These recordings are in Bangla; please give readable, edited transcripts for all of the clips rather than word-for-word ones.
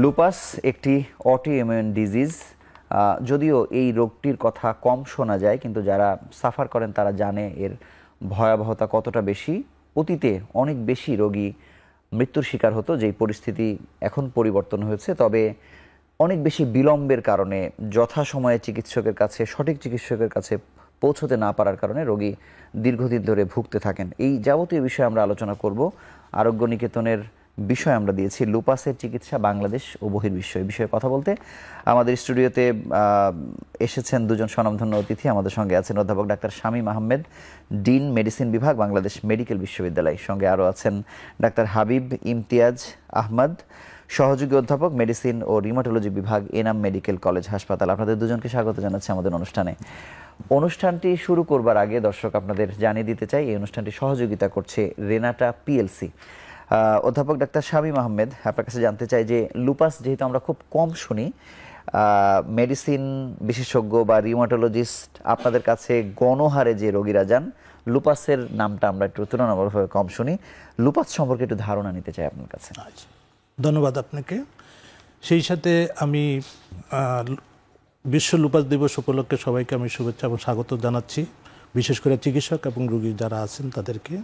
লুপাস একটি অটোইমিউন ডিজিজ। যদিও এই রোগটির কথা কম শোনা যায়, কিন্তু যারা সাফার করেন তারা জানে এর ভয়াবহতা কতটা বেশি। অতীতে অনেক বেশি রোগী মৃত্যুর শিকার হতো, যেই পরিস্থিতি এখন পরিবর্তন হয়েছে। তবে অনেক বেশি বিলম্বের কারণে, যথাসময়ে সঠিক চিকিৎসকের কাছে পৌঁছতে না পারার কারণে রোগী দীর্ঘদিন ধরে ভুগতে থাকেন। এই যাবতীয় বিষয়ে আমরা আলোচনা করব। আরোগ্য নিকেতনের বিষয় আমরা দিয়েছি লুপাসের চিকিৎসা বাংলাদেশ ও বহির্বিশ্ব। এই বিষয়ে কথা বলতে আমাদের স্টুডিওতে এসেছেন দুজন স্বনামধন্য অতিথি। আমাদের সঙ্গে আছেন অধ্যাপক doctor Shamim Ahmed, dean medicine বিভাগ, বাংলাদেশ মেডিকেল বিশ্ববিদ্যালয়। সঙ্গে আরও আছেন ডাক্তার হাবিব ইমতিয়াজ আহমদ, সহযোগী অধ্যাপক, মেডিসিন ও রিউমাটোলজি বিভাগ, এনাম মেডিকেল কলেজ হাসপাতাল। আপনাদের দুজনকে স্বাগত জানাচ্ছি আমাদের অনুষ্ঠানে। অনুষ্ঠানটি শুরু করবার আগে দর্শক আপনাদের জানিয়ে দিতে চাই, এই অনুষ্ঠানটি সহযোগিতা করছে রেনাটা পিএলসি। অধ্যাপক ডাক্তার শামীম আহমেদ, আপনার কাছে জানতে চাই যে লুপাস যেহেতু আমরা খুব কম শুনি, মেডিসিন বিশেষজ্ঞ বা রিউমাটোলজিস্ট আপনাদের কাছে গণহারে যে রোগীরা যান, লুপাসের নামটা আমরা একটু তুলনামূলকভাবে কম শুনি। লুপাস সম্পর্কে একটু ধারণা নিতে চাই আপনার কাছে। ধন্যবাদ আপনাকে। সেই সাথে আমি বিশ্ব লুপাস দিবস উপলক্ষে সবাইকে আমি শুভেচ্ছা এবং স্বাগত জানাচ্ছি, বিশেষ করে চিকিৎসক এবং রোগী যারা আছেন তাদেরকে।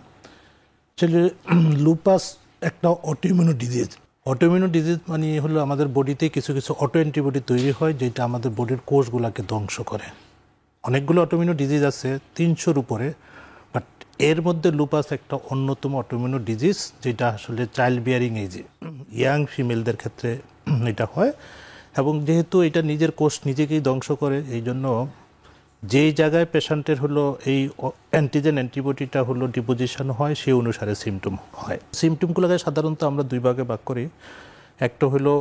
লুপাস একটা অটোইমিউন ডিজিজ। অটোইমিউন ডিজিজ মানে হলো আমাদের বডিতে কিছু কিছু অটো অ্যান্টিবডি তৈরি হয়, যেটা আমাদের বডির কোষগুলোকে ধ্বংস করে। অনেকগুলো অটোইমিউন ডিজিজ আছে, 300-র উপরে, বাট এর মধ্যে লুপাস একটা অন্যতম অটোইমিউন ডিজিজ, যেটা আসলে চাইল্ড বিয়ারিং এজে ইয়াং ফিমেলদের ক্ষেত্রে এটা হয়। এবং যেহেতু এটা নিজের কোষ নিজেকেই ধ্বংস করে, এই জন্য যেই জায়গায় পেশেন্টের হলো এই অ্যান্টিজেন অ্যান্টিবডিটা হলো ডিপোজিশন হয়, সেই অনুসারে সিমটম হয়। সিমটমগুলোকে সাধারণত আমরা দুই ভাগে ভাগ করি। একটা হলো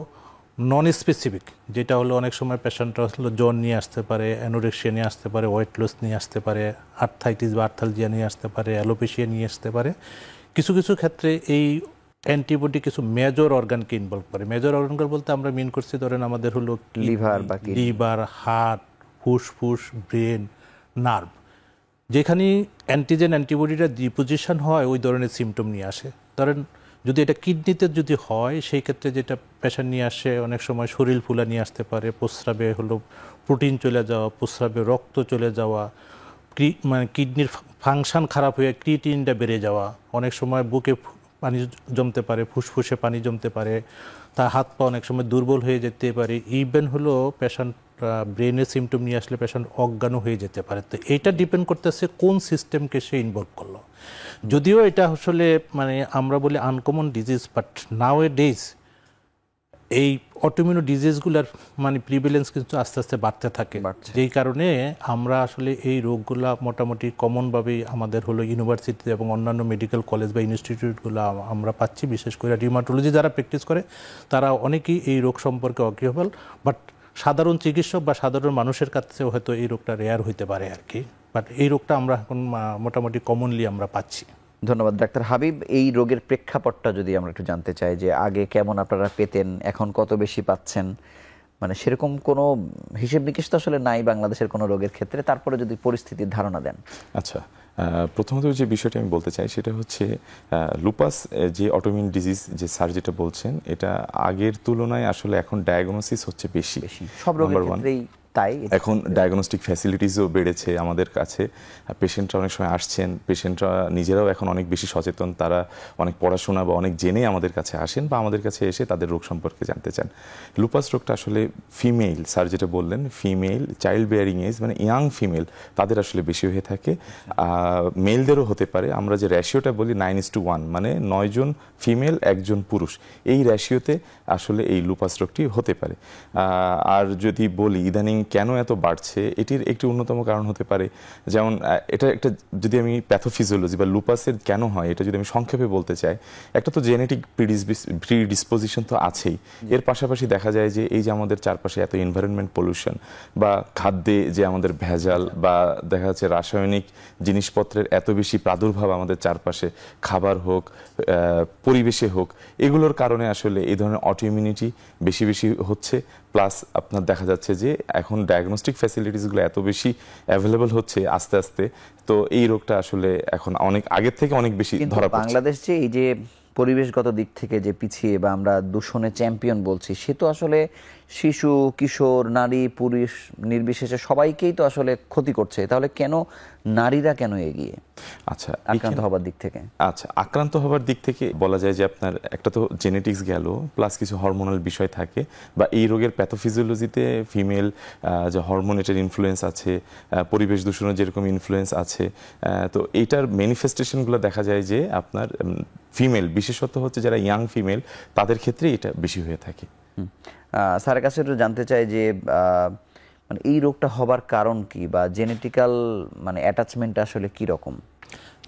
নন স্পেসিফিক, যেটা হলো অনেক সময় পেশেন্টরা হলো জ্বর নিয়ে আসতে পারে, অ্যানোরেক্সিয়া নিয়ে আসতে পারে, ওয়েট লস নিয়ে আসতে পারে, আর্থাইটিস বা আর্থালজিয়া নিয়ে আসতে পারে, অ্যালোপেশিয়া নিয়ে আসতে পারে। কিছু কিছু ক্ষেত্রে এই অ্যান্টিবডি কিছু মেজর অর্গানকে ইনভলভ করে। মেজর অর্গান বলতে আমরা মিন করছি, ধরেন আমাদের হলো লিভার, হার্ট, ফুসফুস, ব্রেন, নার্ভ। যেখানে অ্যান্টিজেন অ্যান্টিবডিটা ডিপোজিশন হয়, ওই ধরনের সিমটম নিয়ে আসে। ধরেন যদি এটা কিডনিতে যদি হয়, সেই ক্ষেত্রে যেটা পেশেন্ট নিয়ে আসে, অনেক সময় শরীর ফুলা নিয়ে আসতে পারে, প্রস্রাবে হলো প্রোটিন চলে যাওয়া, প্রস্রাবে রক্ত চলে যাওয়া, মানে কিডনির ফাংশন খারাপ হয়ে ক্রিয়েটিনটা বেড়ে যাওয়া, অনেক সময় বুকে পানি জমতে পারে, ফুসফুসে পানি জমতে পারে, তার হাত পা অনেক সময় দুর্বল হয়ে যেতে পারে। ইভেন হলো পেশেন্ট ব্রেনের সিমটম নিয়ে আসলে পেশেন্ট অজ্ঞানও হয়ে যেতে পারে। তো এইটা ডিপেন্ড করতেছে কোন সিস্টেমকে সে ইনভলভ করলো। যদিও এটা আসলে মানে আমরা বলি uncommon disease, but now A days এই অটোইমিউন ডিজিজগুলোর মানে প্রিভিলেন্স কিন্তু আস্তে আস্তে বাড়তে থাকে। যেই কারণে আমরা আসলে এই রোগগুলা মোটামুটি কমনভাবেই আমাদের হলো ইউনিভার্সিটি এবং অন্যান্য মেডিকেল কলেজ বা ইনস্টিটিউটগুলো আমরা পাচ্ছি। বিশেষ করে রিউমাটোলজি যারা প্র্যাকটিস করে তারা অনেকেই এই রোগ সম্পর্কে ওয়াকিবহাল, বাট সাধারণ চিকিৎসক বা সাধারণ মানুষের কাছেও হয়তো এই রোগটা রেয়ার হইতে পারে আর কি। বাট এই রোগটা আমরা এখন মোটামুটি কমনলি আমরা পাচ্ছি। ধন্যবাদ ডাক্তার হাবিব। এই রোগের প্রেক্ষাপটটা যদি আমরা একটু জানতে চাই, যে আগে কেমন আপনারা পেতেন, এখন কত বেশি পাচ্ছেন, মানে সেরকম কোনো হিসেব নিকেশ তো আসলে নাই বাংলাদেশের কোনো রোগের ক্ষেত্রে, তারপরে যদি পরিস্থিতির ধারণা দেন। আচ্ছা, প্রথমত যে বিষয়টা আমি বলতে চাই সেটা হচ্ছে লুপাস যে অটোইমিউন ডিজিজ যে স্যার যেটা বলছেন, এটা আগের তুলনায় আসলে এখন ডায়াগনোসিস হচ্ছে বেশি সব রোগের ক্ষেত্রেই তাই। এখন ডায়াগনস্টিক ফ্যাসিলিটিসও বেড়েছে আমাদের কাছে। পেশেন্টরা অনেক সময় আসছেন, পেশেন্টরা নিজেরাও এখন অনেক বেশি সচেতন, তারা অনেক পড়াশোনা বা অনেক জেনে আমাদের কাছে আসেন বা আমাদের কাছে এসে তাদের রোগ সম্পর্কে জানতে চান। লুপাস রোগটা আসলে ফিমেল, স্যার যেটা বললেন, ফিমেল চাইল্ড বেয়ারিং এজ মানে ইয়াং ফিমেল তাদের আসলে বেশি হয়ে থাকে। মেলদেরও হতে পারে। আমরা যে রেশিওটা বলি 9:1, মানে 9 জন ফিমেল 1 জন পুরুষ, এই রেশিওতে আসলে এই লুপাস রোগটি হতে পারে। আর যদি বলি ইদানিং কেন এত বাড়ছে, এটির একটি অন্যতম কারণ হতে পারে, যেমন এটা একটা যদি আমি প্যাথোফিজিওলজি বা লুপাসের কেন হয় এটা যদি আমি সংক্ষেপে বলতে চাই, একটা তো জেনেটিক প্রিডিসপোজিশন তো আছেই। এর পাশাপাশি দেখা যায় যে এই যে আমাদের চারপাশে এত এনভায়রনমেন্ট পলিউশন বা খাদ্যে যে আমাদের ভেজাল বা দেখা যাচ্ছে রাসায়নিক জিনিসপত্রের এত বেশি প্রাদুর্ভাব আমাদের চারপাশে, খাবার হোক, পরিবেশে হোক, এগুলোর কারণে আসলে এই ধরনের অটোইমিউনিটি বেশি বেশি হচ্ছে। প্লাস আপনার দেখা যাচ্ছে যে এখন ডায়াগনস্টিক ফ্যাসিলিটিসগুলো এত বেশি অ্যাভেলেবল হচ্ছে আস্তে আস্তে, তো এই রোগটা আসলে এখন অনেক আগের থেকে অনেক বেশি ধরা পড়ছে। বাংলাদেশ যে এই যে পরিবেশগত দিক থেকে যে পিছিয়ে বা আমরা দূষণে চ্যাম্পিয়ন বলছি, সে তো আসলে শিশু, কিশোর, নারী, পুরুষ নির্বিশেষে সবাইকেই তো আসলে ক্ষতি করছে। তাহলে কেন নারীরা কেন এগিয়ে আচ্ছা, আক্রান্ত হবার দিক থেকে? আচ্ছা, আক্রান্ত হবার দিক থেকে বলা যায় যে আপনার একটা তো জেনেটিক্স গেল, প্লাস কিছু হরমোনাল বিষয় থাকে, বা এই রোগের প্যাথোফিজিওলজিতে ফিমেল যে হরমোনেটের ইনফ্লুয়েন্স আছে, পরিবেশ দূষণের যেরকম ইনফ্লুয়েন্স আছে, তো এইটার ম্যানিফেস্টেশনগুলো দেখা যায় যে আপনার ফিমেল, বিশেষত হচ্ছে যারা ইয়াং ফিমেল, তাদের ক্ষেত্রে এটা বেশি হয়ে থাকে। স্যারের কাছে একটু জানতে চাই যে মানে এই রোগটা হবার কারণ কি, বা জেনেটিক্যাল মানে অ্যাটাচমেন্টটা আসলে কি রকম?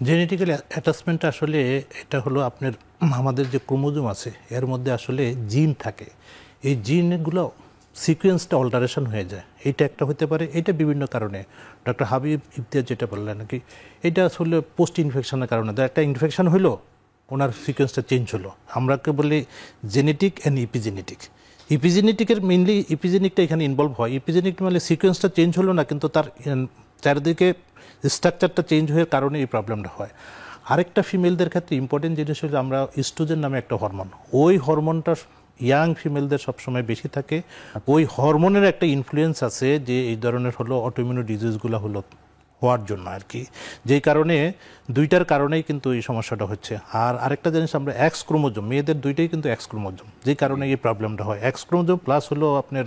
জেনেটিক্যাল অ্যাটাচমেন্ট আসলে এটা হলো আপনার আমাদের যে ক্রোমোজোম আছে এর মধ্যে আসলে জিন থাকে, এই জিনগুলো সিকোয়েন্সটা অল্টারেশন হয়ে যায়। এটা একটা হতে পারে, এটা বিভিন্ন কারণে। ডক্টর হাবিব ইমতিয়াজ যেটা বললেন নাকি, এটা আসলে পোস্ট ইনফেকশনের কারণে, একটা ইনফেকশন হলো ওনার সিকোয়েন্সটা চেঞ্জ হলো। আমরাকে বলি জেনেটিক অ্যান্ড ইপিজেনেটিক। ইপিজেনেটিকের মেইনলি ইপিজেনিকটা এখানে ইনভলভ হয়। ইপিজেনিক মানে সিকোয়েন্সটা চেঞ্জ হলো না, কিন্তু তার চারিদিকে স্ট্রাকচারটা চেঞ্জ হওয়ার কারণে এই প্রবলেমটা হয়। আরেকটা ফিমেলদের ক্ষেত্রে ইম্পর্টেন্ট জিনিস হলো আমরা ইস্ট্রোজেন নামে একটা হরমোন, ওই হরমোনটা ইয়াং ফিমেলদের সবসময় বেশি থাকে। ওই হরমোনের একটা ইনফ্লুয়েন্স আছে যে এই ধরনের হলো অটোইমিউন ডিজিজগুলো হলো হওয়ার জন্য আর কি, যেই কারণে দুইটার কারণেই কিন্তু এই সমস্যাটা হচ্ছে। আর আরেকটা জিনিস আমরা এক্স ক্রোমোজোম, মেয়েদের দুইটাই কিন্তু এক্স ক্রোমোজোম, যেই কারণে এই প্রবলেমটা হয়। এক্স ক্রোমোজোম প্লাস হলো আপনার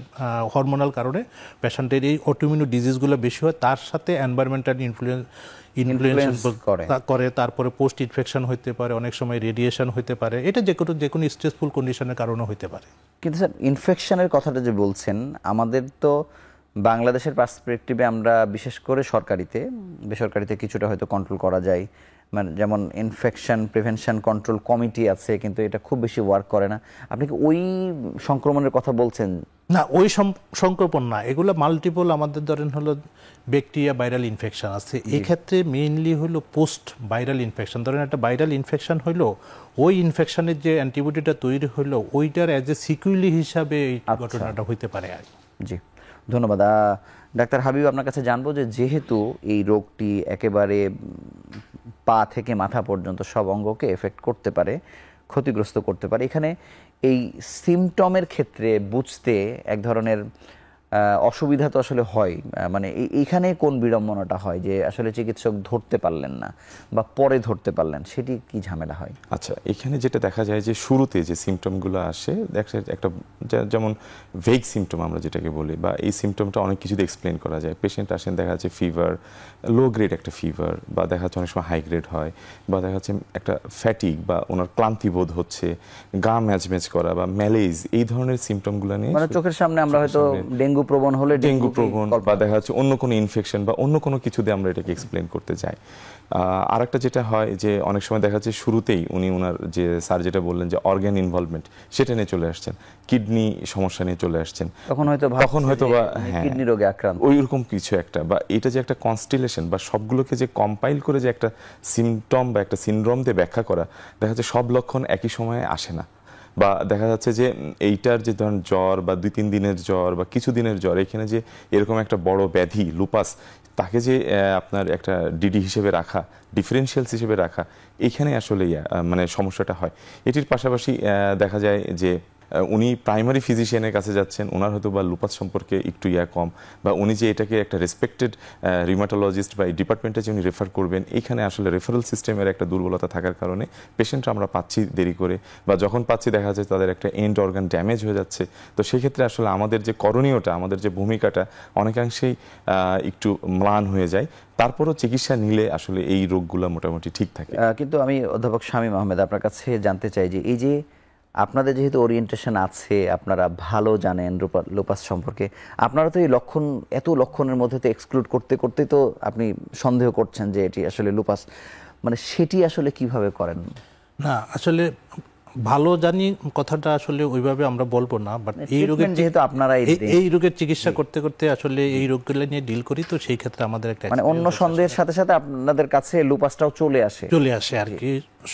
হরমোনাল কারণে পেশেন্টের এই অটোইমিউন ডিজিজগুলো বেশি হয়, তার সাথে এনভায়রনমেন্টাল ইনফ্লুয়েন্স করে। তারপরে পোস্ট ইনফেকশন হইতে পারে, অনেক সময় রেডিয়েশন হইতে পারে, এটা যে কোনো স্ট্রেসফুল কন্ডিশনের কারণে হইতে পারে। কিন্তু স্যার, ইনফেকশনের কথাটা যে বলছেন, আমাদের তো বাংলাদেশের পার্সপেক্টিভে আমরা বিশেষ করে সরকারিতে, বেসরকারিতে কিছুটা হয়তো কন্ট্রোল করা যায়। মানে যেমন ইনফেকশন প্রিভেনশন কন্ট্রোল কমিটি আছে, কিন্তু এটা খুব বেশি ওয়ার্ক করে না। আপনি কি ওই সংক্রমণের কথা বলছেন? না, ওই সংক্রমণ না, এগুলো মাল্টিপল আমাদের ধরেন হলো ব্যাকটেরিয়া ভাইরাল ইনফেকশন আছে। এই ক্ষেত্রে মেইনলি হলো পোস্ট ভাইরাল ইনফেকশন। ধরেন একটা ভাইরাল ইনফেকশন হইলো, ওই ইনফেকশনের যে অ্যান্টিবডিটা তৈরি হইলো ওইটার অ্যাজ এ সিকুইলি হিসাবে এই ঘটনাটা হইতে পারে আর। জি, ধন্যবাদ। ডাক্তার হাবিব, আপনার কাছে জানবো যে যেহেতু এই রোগটি একেবারে পা থেকে মাথা পর্যন্ত সব অঙ্গকে এফেক্ট করতে পারে, ক্ষতিগ্রস্ত করতে পারে, এখানে এই সিমটমের ক্ষেত্রে বুঝতে এক ধরনের অসুবিধা তো আসলে হয়। মানে এইখানে কোন বিড়ম্বনাটা হয় যে আসলে চিকিৎসক ধরতে পারলেন না বা পরে ধরতে পারলেন, সেটি কি ঝামেলা হয়? আচ্ছা, এখানে যেটা দেখা যায় যে শুরুতে যে সিমটমগুলো আসে, একটা যেমন ভেগ সিমটম আমরা যেটাকে বলি, বা এই সিমটমটা অনেক কিছুতে এক্সপ্লেন করা যায়। পেশেন্ট আসেন, দেখা যাচ্ছে ফিভার, লো গ্রেড একটা ফিভার, বা দেখা যাচ্ছে অনেক সময় হাই গ্রেড হয়, বা দেখা যাচ্ছে একটা ফ্যাটিক বা ওনার ক্লান্তি বোধ হচ্ছে, গা ম্যাজম্যাজ করা বা ম্যালেজ, এই ধরনের সিমটমগুলো নিয়ে মানে চোখের সামনে আমরা হয়তো ডেঙ্গু প্রবণ হলে ডেঙ্গু প্রবণ, বা দেখা যাচ্ছে অন্য কোনো ইনফেকশন বা অন্য কোনো কিছু দিয়ে আমরা এটাকে এক্সপ্লেন করতে যাই। আরেকটা যেটা হয় যে অনেক সময় দেখা যাচ্ছে শুরুতেই উনি ওনার যে স্যার যেটা বললেন যে অর্গান ইনভলভমেন্ট, সেটা নিয়ে চলে আসছেন, কিডনি সমস্যা নিয়ে চলে আসছেন, তখন হয়তো বা কিডনি রোগে আক্রান্ত, ওইরকম কিছু একটা, বা এটা যে একটা কনস্টিলেশন বা সবগুলোকে যে কম্পাইল করে যে একটা সিমটম বা একটা সিনড্রোম দিয়ে ব্যাখ্যা করা, দেখা যাচ্ছে সব লক্ষণ একই সময়ে আসে না। বা দেখা যাচ্ছে যে এইটার যে ধরেন জ্বর বা 2-3 দিনের জ্বর বা কিছু দিনের জ্বর, এখানে যে এরকম একটা বড় ব্যাধি লুপাস, তাকে যে আপনার একটা ডিডি হিসেবে রাখা, ডিফারেন্সিয়ালস হিসেবে রাখা, এখানে আসলে মানে সমস্যাটা হয়। এটির পাশাপাশি দেখা যায় যে উনি প্রাইমারি ফিজিশিয়ানের কাছে যাচ্ছেন, ওনার হয়তো বা লুপাস সম্পর্কে একটু কম, বা উনি যে এটাকে একটা রেসপেক্টেড রিমাটোলজিস্ট বা এই ডিপার্টমেন্টে যে উনি রেফার করবেন, এখানে আসলে রেফারেল সিস্টেমের একটা দুর্বলতা থাকার কারণে পেশেন্টরা আমরা পাচ্ছি দেরি করে, বা যখন পাচ্ছি দেখা যাচ্ছে তাদের একটা এন্ড অর্গান ড্যামেজ হয়ে যাচ্ছে। তো সেক্ষেত্রে আসলে আমাদের যে করণীয়টা, আমাদের যে ভূমিকাটা অনেকাংশেই একটু ম্লান হয়ে যায়। তারপরও চিকিৎসা নিলে আসলে এই রোগগুলো মোটামুটি ঠিক থাকে। কিন্তু আমি অধ্যাপক শামীম আহমেদ আপনার কাছে জানতে চাই যে এই যে আপনাদের যেহেতু ওরিয়েন্টেশন আছে, আপনারা ভালো জানেন লুপাস সম্পর্কে, আপনারা তো এই এত লক্ষণের মধ্যে তো এক্সক্লুড করতে করতেই তো আপনি সন্দেহ করছেন যে এটি আসলে লুপাস, মানে সেটি আসলে কিভাবে করেন? না, আসলে ভালো জানি কথাটা আসলে ওইভাবে আমরা বলবো না, বাট এই রোগের যেহেতু আপনারা এই রোগের চিকিৎসা করতে করতে আসলে এই রোগগুলো নিয়ে ডিল করি, তো সেই ক্ষেত্রে আমাদের একটা মানে অন্য সন্দেহের সাথে সাথে আপনাদের কাছে লুপাসটাও চলে আসে আর কি।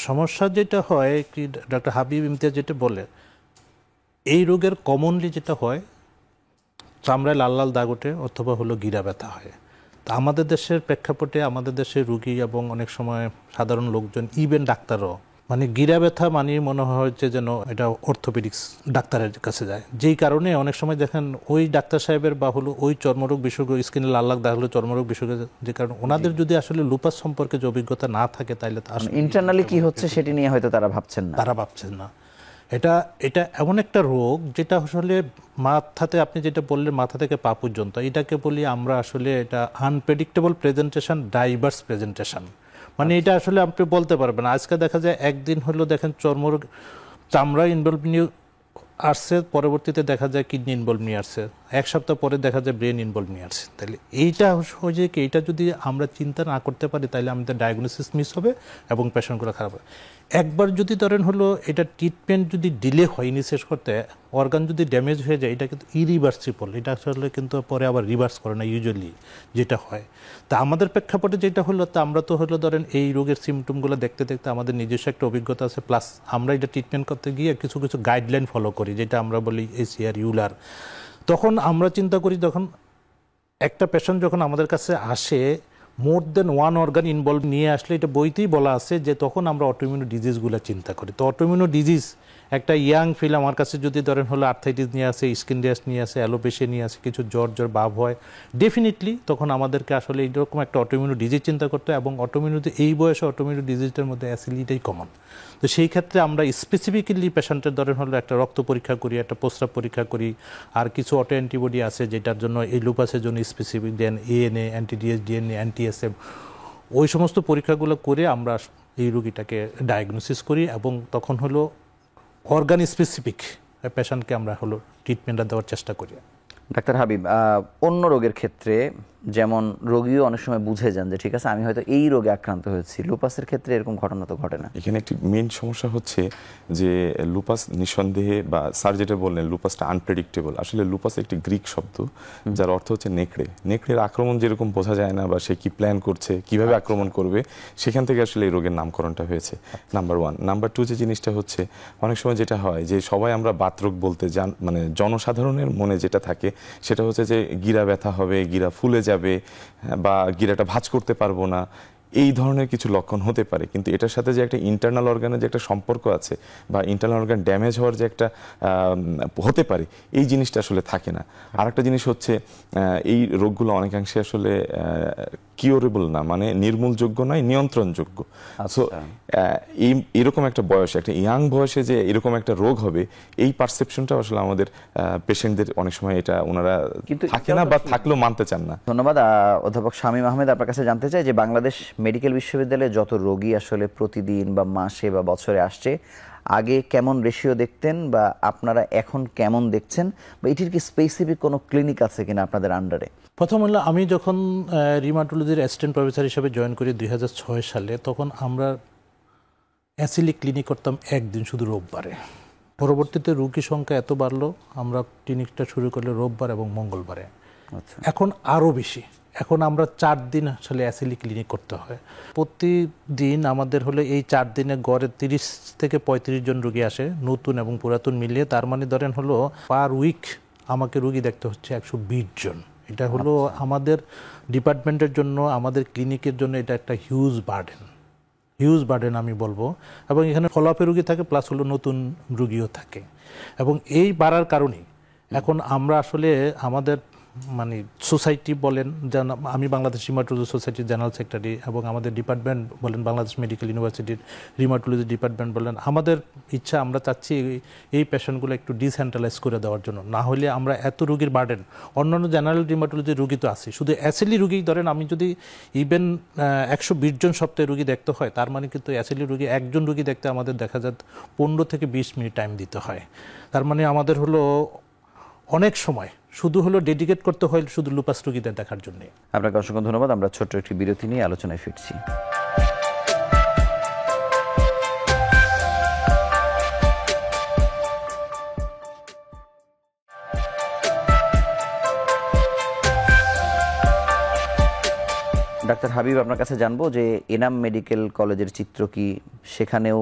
সমস্যা যেটা হয় কি, ডক্টর হাবিব ইমতিয়াজ যেটা বলে, এই রোগের কমনলি যেটা হয় চামড়ায় লাল লাল দাগ ওঠে অথবা হলো গিরা ব্যথা হয়। তা আমাদের দেশের প্রেক্ষাপটে আমাদের দেশের রুগী এবং অনেক সময় সাধারণ লোকজন, ইভেন ডাক্তারও মানে গিরা ব্যথা মানে মনে হচ্ছে যেন এটা অর্থোপেডিক্স ডাক্তারের কাছে যায়, যেই কারণে অনেক সময় দেখেন ওই ডাক্তার সাহেবের বা হলো ওই চর্মরোগ বিশেষজ্ঞ, স্কিনে লাল লাগ দাগ হলো চর্মরোগ বিশেষজ্ঞ, যে কারণে ওনাদের যদি আসলে লুপাস সম্পর্কে যে অভিজ্ঞতা না থাকে তাহলে ইন্টারনালি কি হচ্ছে সেটি নিয়ে হয়তো তারা ভাবছেন না। এটা এমন একটা রোগ যেটা আসলে মাথাতে, আপনি যেটা বললেন মাথা থেকে পা পর্যন্ত, এটাকে বলি আমরা আসলে এটা আনপ্রেডিক্টেবল প্রেজেন্টেশন, ডাইভার্স প্রেজেন্টেশন। মানে এটা আসলে আপনি বলতে পারবেন, আজকে দেখা যায় একদিন হলো দেখেন চর্মরোগ, চামড়া ইনভলভ নিয়ে আসছে, পরবর্তীতে দেখা যায় কিডনি ইনভলভ নিয়ে আসছে, এক সপ্তাহ পরে দেখা যায় ব্রেন ইনভলভ নিয়ে আসছে। তাহলে এইটা হচ্ছে কি, এইটা যদি আমরা চিন্তা না করতে পারি তাহলে আমাদের ডায়াগনোসিস মিস হবে এবং পেশেন্টগুলো খারাপ হবে। একবার যদি ধরেন হলো এটা ট্রিটমেন্ট যদি ডিলে হয়নি শেষ করতে, অর্গান যদি ড্যামেজ হয়ে যায়, এটা কিন্তু ইরিভার্সিবল, এটা আসলে কিন্তু পরে আবার রিভার্স করে না ইউজুয়ালি যেটা হয়। তা আমাদের প্রেক্ষাপটে যেটা হলো, তা আমরা তো হলো ধরেন এই রোগের সিমটমগুলো দেখতে দেখতে আমাদের নিজস্ব একটা অভিজ্ঞতা আছে, প্লাস আমরা এটা ট্রিটমেন্ট করতে গিয়ে কিছু কিছু গাইডলাইন ফলো করি, যেটা আমরা বলি এসিআর, ইউলার। তখন আমরা চিন্তা করি, তখন একটা পেশেন্ট যখন আমাদের কাছে আসে মোর দেন ওয়ান অর্গান ইনভলভ নিয়ে আসলে, এটা বইতেই বলা আছে যে তখন আমরা অটোইমিউন ডিজিজগুলো চিন্তা করি। তো অটোইমিউন ডিজিজ একটা ইয়াং ফিল আমার কাছে যদি ধরেন হলো আর্থাইটিস নিয়ে আসে, স্কিন র্যাশ নিয়ে আসে, অ্যালোপেশিয়া নিয়ে আসে, কিছু জ্বর ভাব হয়, ডেফিনেটলি তখন আমাদেরকে আসলে এইরকম একটা অটোইমিউন ডিজিজ চিন্তা করতে হয়। এবং অটোইমিউন, এই বয়সে অটোইমিউন ডিজিজটার মধ্যে অ্যাসিডিটিটাই কমন। তো সেই ক্ষেত্রে আমরা স্পেসিফিক্যালি পেশেন্টের ধরেন হলো একটা রক্ত পরীক্ষা করি, একটা প্রস্রাব পরীক্ষা করি, আর কিছু অটো অ্যান্টিবডি আছে যেটার জন্য এই লুপাসের জন্য স্পেসিফিক, দেন এএনএ, অ্যান্টিডিএস, ডিএনএ, অ্যান্টিএসএফ, ওই সমস্ত পরীক্ষাগুলো করে আমরা এই রোগীটাকে ডায়াগনোসিস করি এবং তখন হলো অর্গান স্পেসিফিক পেশেন্টকে আমরা হলো ট্রিটমেন্টটা দেওয়ার চেষ্টা করি। ডাক্তার হাবিব, অন্য রোগের ক্ষেত্রে যেমন রোগীও অনেক সময় বুঝে যান যে ঠিক আছে আমি হয়তো এই রোগে আক্রান্ত হয়েছি, লুপাসের ক্ষেত্রে এরকম ঘটনা তো ঘটে না। এখানে একটি মেইন সমস্যা হচ্ছে যে লুপাস নিঃসন্দেহে, বা স্যার যেটা বললেন লুপাসটা আনপ্রেডিক্টেবল, আসলে লুপাস একটি গ্রিক শব্দ যার অর্থ হচ্ছে নেকড়ে। নেকড়ের আক্রমণ যেরকম বোঝা যায় না, বা সে কি প্ল্যান করছে, কিভাবে আক্রমণ করবে, সেখান থেকে আসলে এই রোগের নামকরণটা হয়েছে, নাম্বার ওয়ান। নাম্বার টু, যে জিনিসটা হচ্ছে অনেক সময় যেটা হয় যে সবাই আমরা বাতরোগ বলতে মানে জনসাধারণের মনে যেটা থাকে সেটা হচ্ছে যে গিরা ব্যথা হবে, গিরা ফুলে যাবে, বা গিরাটা ভাঁজ করতে পারবো না, এই ধরনের কিছু লক্ষণ হতে পারে। কিন্তু এটার সাথে যে একটা ইন্টারনাল অর্গানের যে একটা সম্পর্ক আছে, বা ইন্টারনাল অর্গান ড্যামেজ হওয়ার যে একটা হতে পারে, এই জিনিসটা আসলে থাকে না। আর একটা জিনিস হচ্ছে এই রোগগুলো অনেকাংশে আসলে কিওরেবল না, মানে নির্মূলযোগ্য নয়, নিয়ন্ত্রণযোগ্য। সো এরকম একটা বয়সে, একটা ইয়াং বয়সে যে এরকম একটা রোগ হবে, এই পারসেপশনটা আসলে আমাদের পেশেন্টদের অনেক সময় এটা ওনারা থাকে না, বা থাকলেও মানতে চান না। ধন্যবাদ। অধ্যাপক শামীম আহমেদ, আপনার কাছে জানতে চাই যে বাংলাদেশ মেডিকেল বিশ্ববিদ্যালয়ে যত রোগী আসলে প্রতিদিন বা মাসে বা বছরে আসছে, আগে কেমন রেশিও দেখতেন বা আপনারা এখন কেমন দেখছেন, বা এটির কি স্পেসিফিক কোনো ক্লিনিক আছে কিনা আপনাদের আন্ডারে? প্রথম হলো, আমি যখন রিমাটোলজির অ্যাসিস্ট্যান্ট প্রফেসর হিসেবে জয়েন করি 2006 সালে, তখন আমরা অ্যাসিলি ক্লিনিক করতাম একদিন, শুধু রোববারে। পরবর্তীতে রোগী সংখ্যা এত বাড়লো, আমরা ক্লিনিকটা শুরু করলে রোববার এবং মঙ্গলবারে। এখন আরও বেশি, এখন আমরা 4 দিন আসলে অ্যাসিলি ক্লিনিক করতে হয়। প্রতিদিন আমাদের হলে এই 4 দিনে গড়ে 30 থেকে 35 জন রোগী আসে, নতুন এবং পুরাতন মিলিয়ে। তার মানে ধরেন হলো পার উইক আমাকে রোগী দেখতে হচ্ছে 120 জন। এটা হলো আমাদের ডিপার্টমেন্টের জন্য, আমাদের ক্লিনিকের জন্য এটা একটা হিউজ বার্ডেন আমি বলবো। এবং এখানে ফলোআপে রোগী থাকে, প্লাস হলো নতুন রোগীও থাকে। এবং এই বাড়ার কারণেই এখন আমরা আসলে আমাদের মানে সোসাইটি বলেন, যেন আমি বাংলাদেশ রিমাটোলজি সোসাইটির জেনারেল সেক্রেটারি, এবং আমাদের ডিপার্টমেন্ট বলেন বাংলাদেশ মেডিকেল ইউনিভার্সিটির রিমাটোলজি ডিপার্টমেন্ট বলেন, আমাদের ইচ্ছা, আমরা চাচ্ছি এই পেশেন্টগুলো একটু ডিসেন্ট্রালাইজ করে দেওয়ার জন্য। না হলে আমরা এত রোগীর বার্ডেন, অন্যান্য জেনারেল রিমাটোলজির রোগী তো আছে, শুধু অ্যাসিলি রোগী ধরেন আমি যদি ইভেন 120 জন সপ্তাহে রোগী দেখতে হয়, তার মানে কিন্তু অ্যাসিলি রোগী একজন রোগী দেখতে আমাদের দেখা যায় 15 থেকে 20 মিনিট টাইম দিতে হয়। তার মানে আমাদের হলো অনেক সময় শুধু হলো ডেডিকেট করতে হয় শুধু লুপাস রোগীদের দেখার জন্য। আপনাকে অসংখ্য ধন্যবাদ। আমরা ছোট্ট একটি বিরতি নিয়ে আলোচনায় ফিরছি। ডাক্তার হাবিব, আপনার কাছে জানবো যে এনাম মেডিকেল কলেজের চিত্র কি, সেখানেও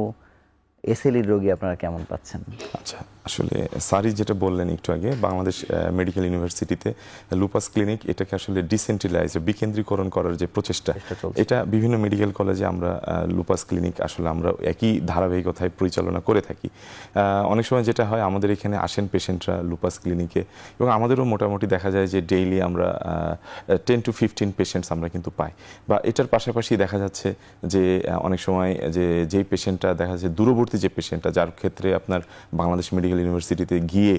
এসএলই রোগী আপনারা কেমন পাচ্ছেন? আচ্ছা, আসলে স্যারই যেটা বললেন একটু আগে, বাংলাদেশ মেডিকেল ইউনিভার্সিটিতে লুপাস ক্লিনিক এটাকে আসলে ডিসেন্ট্রালাইজ বিকেন্দ্রীকরণ করার যে প্রচেষ্টা, এটা বিভিন্ন মেডিকেল কলেজে আমরা লুপাস ক্লিনিক আসলে আমরা একই ধারাবাহিকতায় পরিচালনা করে থাকি। অনেক সময় যেটা হয়, আমাদের এখানে আসেন পেশেন্টরা লুপাস ক্লিনিকে, এবং আমাদেরও মোটামুটি দেখা যায় যে ডেইলি আমরা 10 to 15 পেশেন্টস আমরা কিন্তু পাই। বা এটার পাশাপাশি দেখা যাচ্ছে যে অনেক সময় যেই পেশেন্টটা দেখা যাচ্ছে দূরবর্তী যে পেশেন্টটা, যার ক্ষেত্রে আপনার বাংলাদেশ মেডিকেল ইউনিভার্সিটিতে গিয়ে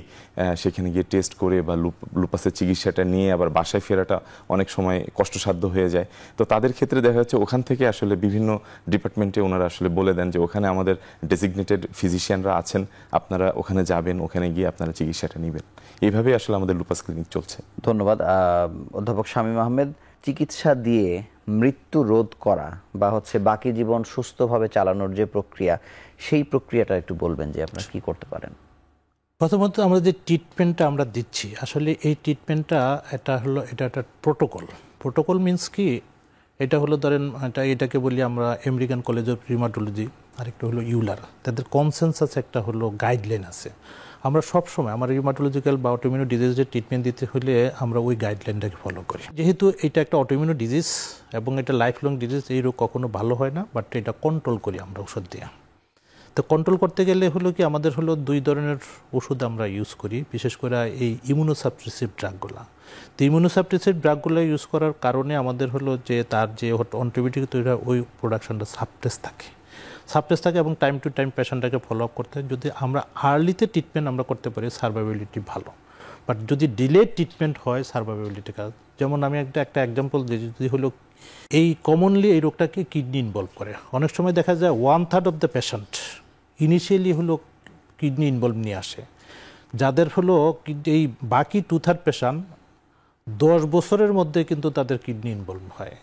সেখানে গিয়ে টেস্ট করে বা লুপাসের চিকিৎসাটা নিয়ে আবার বাসায় ফেরাটা অনেক সময় কষ্টসাধ্য হয়ে যায়। তো তাদের ক্ষেত্রে দেখা যাচ্ছে ওখান থেকে আসলে বিভিন্ন ডিপার্টমেন্টে ওনারা আসলে বলে দেন যে ওখানে আমাদের ডেজিগনেটেড ফিজিশিয়ানরা আছেন, আপনারা ওখানে যাবেন, ওখানে গিয়ে আপনারা চিকিৎসাটা নেবেন। এইভাবেই আসলে আমাদের লুপাস ক্লিনিক চলছে। ধন্যবাদ অধ্যাপক শামীম আহমেদ। চিকিৎসা দিয়ে মৃত্যু রোধ করা বা বাকি জীবন সুস্থভাবে চালানোর যে প্রক্রিয়া, সেই প্রক্রিয়াটা একটু বলবেন যে আপনারা কি করতে পারেন? প্রথমত আমরা যে ট্রিটমেন্টটা আমরা দিচ্ছি, আসলে এই ট্রিটমেন্টটা এটা একটা প্রোটোকল মিনস কি, এটা হলো ধরেন এটাকে বলি আমরা আমেরিকান কলেজ অফ রিউমাটোলজি, আরেকটা হলো ইউলার, তাদের কনসেনসাস একটা হলো গাইডলাইন আছে। আমরা সবসময় আমার রিউমাটোলজিক্যাল বা অটোইমিউন ডিজিজের ট্রিটমেন্ট দিতে হলে আমরা ওই গাইডলাইনটাকে ফলো করি। যেহেতু এটা একটা অটোইমিউন ডিজিজ এবং এটা লাইফ লং ডিজিজ, এই রোগ কখনো ভালো হয় না, বাট এটা কন্ট্রোল করি আমরা ওষুধ দিয়ে। তো কন্ট্রোল করতে গেলে হলো কি, আমাদের হলো 2 ধরনের ওষুধ আমরা ইউজ করি, বিশেষ করে এই ইমিউনোসাপ্রেসিভ ড্রাগগুলো। তো ইমিউনোসাপ্রেসিভ ড্রাগগুলো ইউজ করার কারণে আমাদের হলো যে তার যে অ্যান্টিবায়োটিক তৈরি হয় ওই প্রোডাকশনটা সাপ্রেস থাকে এবং টাইম টু টাইম পেশেন্টটাকে ফলো আপ করতে হয়। যদি আমরা আর্লিতে ট্রিটমেন্ট আমরা করতে পারি, সার্ভাইবিলিটি ভালো। বাট যদি ডিলেড ট্রিটমেন্ট হয়, সার্ভাইবিলিটি কাজ, যেমন আমি একটা এক্সাম্পল দিই, যদি হলো এই কমনলি এই রোগটাকে কিডনি ইনভলভ করে। অনেক সময় দেখা যায় 1/3 অফ দ্য পেশেন্ট ইনিশিয়ালি হলো কিডনি ইনভলভ নিয়ে আসে, যাদের হলো এই বাকি 2/3 পেশেন্ট 10 বছরের মধ্যে কিন্তু তাদের কিডনি ইনভলভ হয়।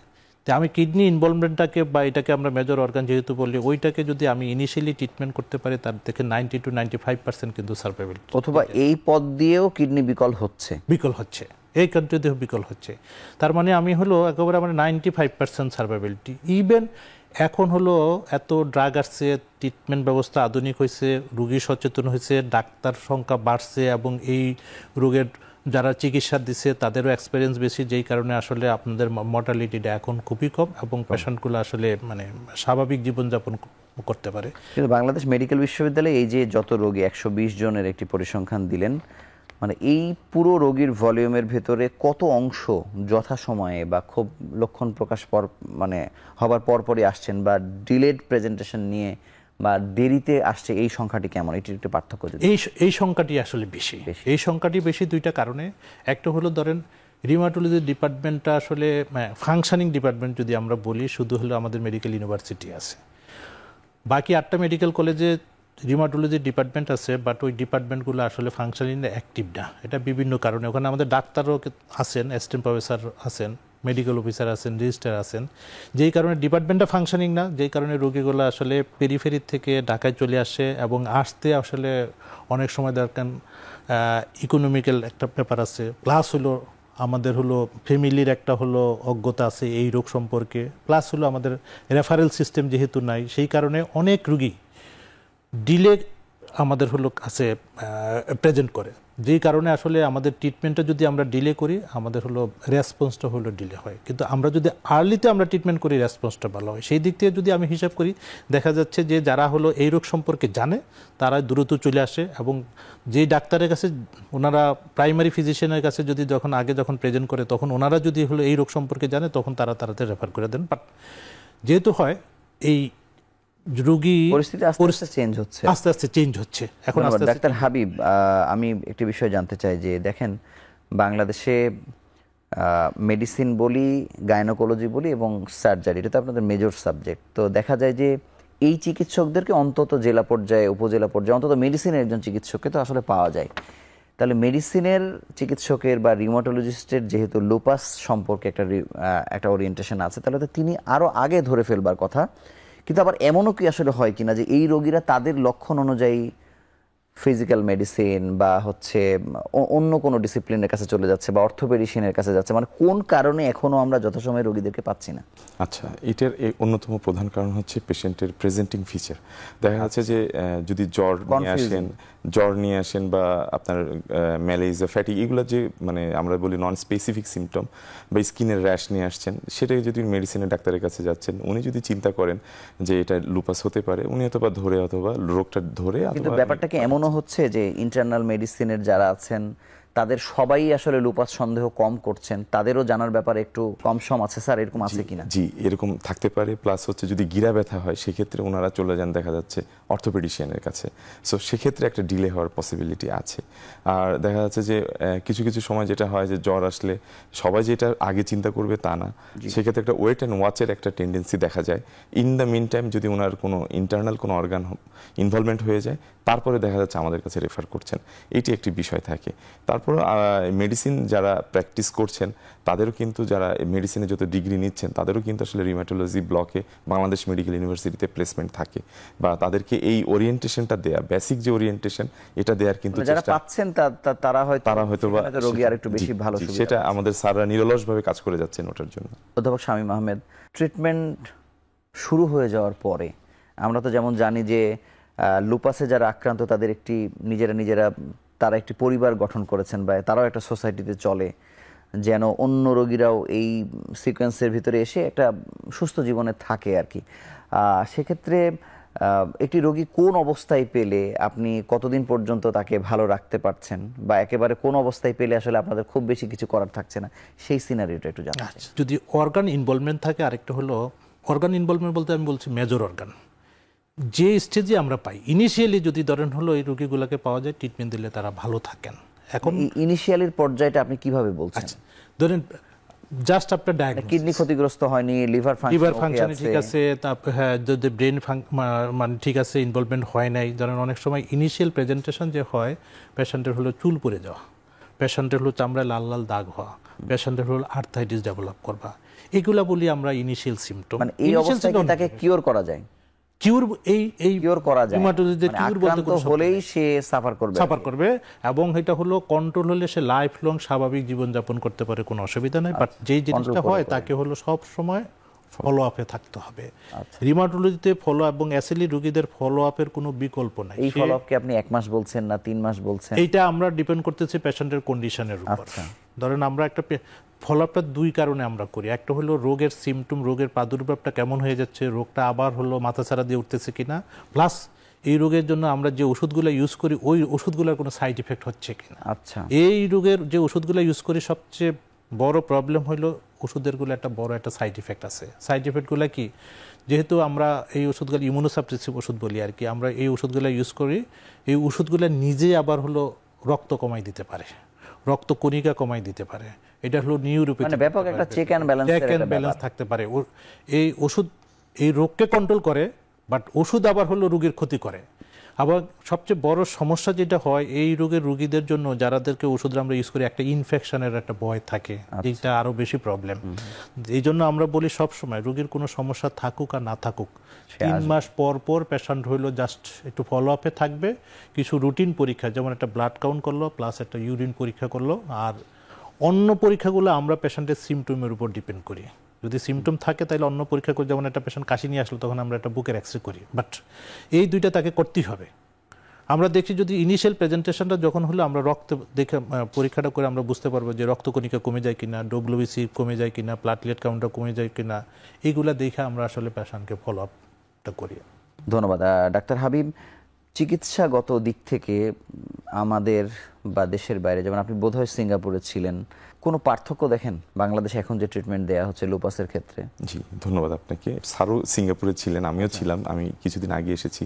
তো আমি কিডনি ইনভলভমেন্টটাকে বা এটাকে আমরা মেজর অর্গান যেহেতু বলি, ওইটাকে যদি আমি ইনিশিয়ালি ট্রিটমেন্ট করতে পারি, তার থেকে 90 to 95% কিন্তু সার্ভাইভেল। অথবা এই পথ দিয়েও কিডনি বিকল হচ্ছে, এই কান্ট্রিতেও বিকল হচ্ছে। তার মানে আমি হলো একেবারে আমার 95% সার্ভাইবিলিটি। ইভেন এখন হলো এত ড্রাগ আসছে, ট্রিটমেন্ট ব্যবস্থা আধুনিক হয়েছে, রোগী সচেতন হয়েছে, ডাক্তার সংখ্যা বাড়ছে, এবং এই রোগের যারা চিকিৎসা দিচ্ছে তাদেরও এক্সপিরিয়েন্স বেশি, যেই কারণে আসলে আপনাদের মর্টালিটিটা এখন খুবই কম এবং পেশেন্টগুলো আসলে স্বাভাবিক জীবনযাপন করতে পারে। কিন্তু বাংলাদেশ মেডিকেল বিশ্ববিদ্যালয়ে এই যে যত রোগী 120 জনের একটি পরিসংখ্যান দিলেন, এই পুরো রোগীর ভলিউমের ভেতরে কত অংশ যথাসময়ে বা খুব লক্ষণ প্রকাশ হবার পরপরই আসছেন বা ডিলেড প্রেজেন্টেশন নিয়ে বা দেরিতে আসছে, এই সংখ্যাটি কেমন? এটির একটু পার্থক্য যদি। এই সংখ্যাটি আসলে বেশি। এই সংখ্যাটি বেশি 2টা কারণে। একটা হলো ধরেন রিউমাটোলজি ডিপার্টমেন্টটা আসলে ফাংশনিং ডিপার্টমেন্ট যদি আমরা বলি, শুধু হলো আমাদের মেডিকেল ইউনিভার্সিটি আছে, বাকি 8টা মেডিকেল কলেজে রিউমাটোলজি ডিপার্টমেন্ট আছে, বাট ওই ডিপার্টমেন্টগুলো আসলে ফাংশনিং অ্যাক্টিভ না। এটা বিভিন্ন কারণে। ওখানে আমাদের ডাক্তারও আছেন, অ্যাসিস্ট্যান্ট প্রফেসর আছেন, মেডিকেল অফিসার আছেন, রেজিস্ট্রার আছেন, যেই কারণে ডিপার্টমেন্টটা ফাংশনিং না, যেই কারণে রোগীগুলো আসলে পেরিফেরি থেকে ঢাকায় চলে আসে, এবং আসতে আসলে অনেক সময় দরকার ইকোনমিক্যাল একটা ব্যাপার আছে, প্লাস হলো আমাদের হলো ফ্যামিলির একটা হলো অজ্ঞতা আছে এই রোগ সম্পর্কে, প্লাস হলো আমাদের রেফারেল সিস্টেম যেহেতু নাই, সেই কারণে অনেক রোগী ডিলে আমাদের হলো কাছে প্রেজেন্ট করে, যেই কারণে আসলে আমাদের ট্রিটমেন্টটা যদি আমরা ডিলে করি, আমাদের হলো রেসপন্সটা হলো ডিলে হয়। কিন্তু আমরা যদি আর্লিতে আমরা ট্রিটমেন্ট করি, রেসপন্সটা ভালো হয়। সেই দিক থেকে যদি আমি হিসাব করি, দেখা যাচ্ছে যে যারা হলো এই রোগ সম্পর্কে জানে তারা দ্রুত চলে আসে, এবং যেই ডাক্তারের কাছে ওনারা প্রাইমারি ফিজিশিয়ানের কাছে যদি যখন প্রেজেন্ট করে, তখন ওনারা যদি হলো এই রোগ সম্পর্কে জানে, তখন তারা তাড়াতাড়ি রেফার করে দেন। বাট যেহেতু হয় এই রোগী পরিস্থিতি আস্তে আস্তে চেঞ্জ হচ্ছে। এখন ডাক্তার হাবিব, আমি একটি বিষয় জানতে চাই যে দেখেন, বাংলাদেশে মেডিসিন বলি, গাইনোকোলজি বলি এবং সার্জারি, এটা তো আপনাদের মেজর সাবজেক্ট। তো দেখা যায় যে এই চিকিৎসকদেরকে অন্তত জেলা পর্যায়ে, উপজেলা পর্যায়ে অন্তত মেডিসিনের একজন চিকিৎসককে তো আসলে পাওয়া যায়। তাহলে মেডিসিনের চিকিৎসকের বা রিউমাটোলজিস্টের যেহেতু লুপাস সম্পর্কে একটা ওরিয়েন্টেশন আছে, তাহলে তো তিনি আরও আগে ধরে ফেলবার কথা। কিন্তু আবার এমনও কি আসলে হয় কিনা যে এই রোগীরা তাদের লক্ষণ অনুযায়ী ফিজিক্যাল মেডিসিন বা হচ্ছে অন্য কোনো ডিসিপ্লিনের কাছে চলে যাচ্ছে বা অর্থোপেডিশিয়ানের কাছে যাচ্ছে, মানে কোন কারণে এখনো আমরা যথাসময়ে রোগীদেরকে পাচ্ছি না? আচ্ছা, এটার অন্যতম প্রধান কারণ হচ্ছে পেশেন্টের প্রেজেন্টিং ফিচার। দেখা যাচ্ছে যে যদি জ্বর নিয়ে আসেন বা আপনার ম্যালেরিয়া, ফ্যাটিক, এগুলো যে মানে আমরা বলি নন স্পেসিফিক সিমটম, বা স্কিনের র্যাশ নিয়ে আসছেন, সেটাই যদি মেডিসিনের ডাক্তারের কাছে যাচ্ছেন, উনি যদি চিন্তা করেন যে এটা লুপাস হতে পারে, উনি অথবা রোগটা ধরে। কিন্তু ব্যাপারটা কি এমনও হচ্ছে যে ইন্টারনাল মেডিসিনের যারা আছেন তাদের সবাই আসলে লুপাস সন্দেহ কম করছেন, তাদেরও জানার ব্যাপারে একটু কম সম আছে স্যার, এরকম আছে কিনা? জি, এরকম থাকতে পারে। প্লাস হচ্ছে যদি গিরা ব্যথা হয়, সেক্ষেত্রে ওনারা চলে যান দেখা যাচ্ছে অর্থোপেডিশিয়ানের কাছে। সো সেক্ষেত্রে একটা ডিলে হওয়ার পসিবিলিটি আছে। আর দেখা যাচ্ছে যে কিছু কিছু সময় যেটা হয় যে জ্বর আসলে সবাই যেটা আগে চিন্তা করবে তা না, সেক্ষেত্রে একটা ওয়েট অ্যান্ড ওয়াচের একটা টেন্ডেন্সি দেখা যায়। ইন দ্য মিন টাইম যদি ওনার কোনো ইন্টারনাল কোনো অর্গান ইনভলভমেন্ট হয়ে যায়, তারপরে দেখা যাচ্ছে আমাদের কাছে রেফার করছেন, এটি একটি বিষয় থাকে। তারপর মেডিসিন যারা প্র্যাকটিস করছেন তাদেরও কিন্তু, যারা মেডিসিনে যত ডিগ্রি নিচ্ছেন তাদেরও কিন্তু আসলে রিউমাটোলজি ব্লকে বাংলাদেশ মেডিকেল ইউনিভার্সিটিতে প্লেসমেন্ট থাকে, বা তাদেরকে এই ওরিয়েন্টেশনটা দেয়া, বেসিক যে ওরিয়েন্টেশন, এটা দেওয়ার কিন্তু যারা পাচ্ছেন তারা হয়তো রোগী আর একটু বেশি ভালো সুবিধা, সেটা আমাদের স্যাররা নিরলসভাবে কাজ করে যাচ্ছেন ওটার জন্য। অধ্যাপক শামীম আহমেদ, ট্রিটমেন্ট শুরু হয়ে যাওয়ার পরে আমরা তো যেমন জানি যে লুপাসে যারা আক্রান্ত তাদের একটি নিজেরা তারা একটি পরিবার গঠন করেছেন, বা তারাও একটা সোসাইটিতে চলে, যেন অন্য রোগীরাও এই সিকোয়েন্সের ভিতরে এসে একটা সুস্থ জীবনে থাকে আর কি। সেক্ষেত্রে একটি রোগী কোন অবস্থায় পেলে আপনি কতদিন পর্যন্ত তাকে ভালো রাখতে পারছেন, বা একেবারে কোন অবস্থায় পেলে আসলে আপনাদের খুব বেশি কিছু করার থাকছে না, সেই সিনারিওটা একটু জানতে চাই। যদি অর্গান ইনভলভমেন্ট থাকে, আরেকটা হলো অর্গান ইনভলভমেন্ট বলতে আমি বলছি মেজর অর্গান, যে স্টেজে আমরা পাই ইনিশিয়ালি, যদি ধরেন হলো এই রোগীগুলোকে পাওয়া যায়, ট্রিটমেন্ট দিলে তারা ভালো থাকেন। এখন ইনিশিয়ালির পর্যায়টা আপনি কিভাবে বলছেন? ধরেন জাস্ট আপনার ডায়াগনোসিস, কিডনি ক্ষতিগ্রস্ত হয়নি, লিভার ফাংশন ঠিক আছে, তারপর হ্যাঁ যদি ব্রেন মানে ঠিক আছে, ইনভলভমেন্ট হয় নাই। ধরেন অনেক সময় ইনিশিয়াল প্রেজেন্টেশন যে হয়, পেশেন্টের হলো চুল পড়ে যাওয়া, পেশেন্টের হলো চামড়ায় লাল লাল দাগ হওয়া, পেশেন্টের হলো আর্থাইটিস ডেভেলপ করবা, এগুলা বলি আমরা ইনিশিয়াল সিমটম। মানে এই অবস্থায় কি তাকে কিওর করা যায়? কিউর এই কিওর করা যায়, কিউর বলতে কোনো হলেই সে সাফার করবে, এবং এটা হলো কন্ট্রোল হলে সে লাইফ লং স্বাভাবিক জীবন যাপন করতে পারে, কোনো অসুবিধা নাই। বাট যেই জিনিসটা হয় তাকে হলো সব সময় ফলো আপে থাকতে হবে। রিউমাটোলজিতে ফলো এবং এসএলই রোগীদের ফলো আপের কোনো বিকল্প নাই। এই ফলো আপ কি আপনি 1 মাস বলছেন না 3 মাস বলছেন? এইটা আমরা ডিপেন্ড করতেছি পেশেন্টের কন্ডিশনের উপর। ধরেন আমরা একটা ফলো আপটা 2 কারণে আমরা করি। একটা হলো রোগের সিমটম, রোগের প্রাদুর্ভাবটা কেমন হয়ে যাচ্ছে, রোগটা আবার হলো মাথাছাড়া দিয়ে উঠতেছে কিনা, প্লাস এই রোগের জন্য আমরা যে ওষুধগুলো ইউজ করি ওই ওষুধগুলোর কোনো সাইড ইফেক্ট হচ্ছে কিনা। আচ্ছা, এই রোগের যে ওষুধগুলো ইউজ করি সবচেয়ে বড় প্রবলেম হলো ওষুধেরগুলো একটা বড় একটা সাইড ইফেক্ট আছে। সাইড ইফেক্টগুলো কি, যেহেতু আমরা এই ওষুধগুলো ইমিউনোসাপ্রেসিভ ওষুধ বলি আর কি, আমরা এই ওষুধগুলো ইউজ করি, এই ওষুধগুলো নিজে আবার হলো রক্ত কমাই দিতে পারে, রক্ত কণিকা কমাই দিতে পারে। এটা হলো নিউরোপ্যাথি, মানে ব্যাপক একটা চেক অ্যান্ড ব্যালেন্স থাকতে পারে। এই ওষুধ এই রোগকে কন্ট্রোল করে, বাট ওষুধ আবার হলো রোগীর ক্ষতি করে। আবার সবচেয়ে বড় সমস্যা যেটা হয় এই রোগের রোগীদের জন্য, যারাদেরকে ওষুধ আমরা ইউজ করি, একটা ইনফেকশনের একটা ভয় থাকে, যেটা আরো বেশি প্রবলেম। এই জন্য আমরা বলি সব সময় রোগীর কোনো সমস্যা থাকুক আর না থাকুক, 3 মাস পর পর পেশেন্ট হইলো জাস্ট একটু ফলো আপে থাকবে, কিছু রুটিন পরীক্ষা, যেমন একটা ব্লাড কাউন্ট করলো প্লাস একটা ইউরিন পরীক্ষা করলো। আর অন্য পরীক্ষাগুলো আমরা পেশেন্টের সিমটমের উপর ডিপেন্ড করি। যদি সিমটম থাকে তাহলে অন্য পরীক্ষা করি, যেমন একটা পেশেন্ট কাশি নিয়ে আসলো তখন আমরা একটা বুকের এক্সরে করি, বাট এই দুইটা তাকে করতেই হবে। আমরা দেখি যদি ইনিশিয়াল প্রেজেন্টেশনটা যখন হলো, আমরা রক্ত দেখে পরীক্ষাটা করে আমরা বুঝতে পারবো যে রক্তকণিকা কমে যায় কিনা, ডব্লিউবিসি কমে যায় কিনা, প্লাটলেট কাউন্টটা কমে যায় কিনা, এইগুলা দেখে আমরা আসলে পেশেন্টকে ফলো আপটা করি। ধন্যবাদ ডাক্তার হাবিব। চিকিৎসাগত দিক থেকে আমাদের বা দেশের বাইরে, যেমন আপনি বোধহয় সিঙ্গাপুরে ছিলেন, কোনো পার্থক্য দেখেন বাংলাদেশে এখন যে ট্রিটমেন্ট দেয়া হচ্ছে লুপাসের ক্ষেত্রে? জি, ধন্যবাদ আপনাকে। স্যারও সিঙ্গাপুরে ছিলেন, আমিও ছিলাম, আমি কিছুদিন আগে এসেছি।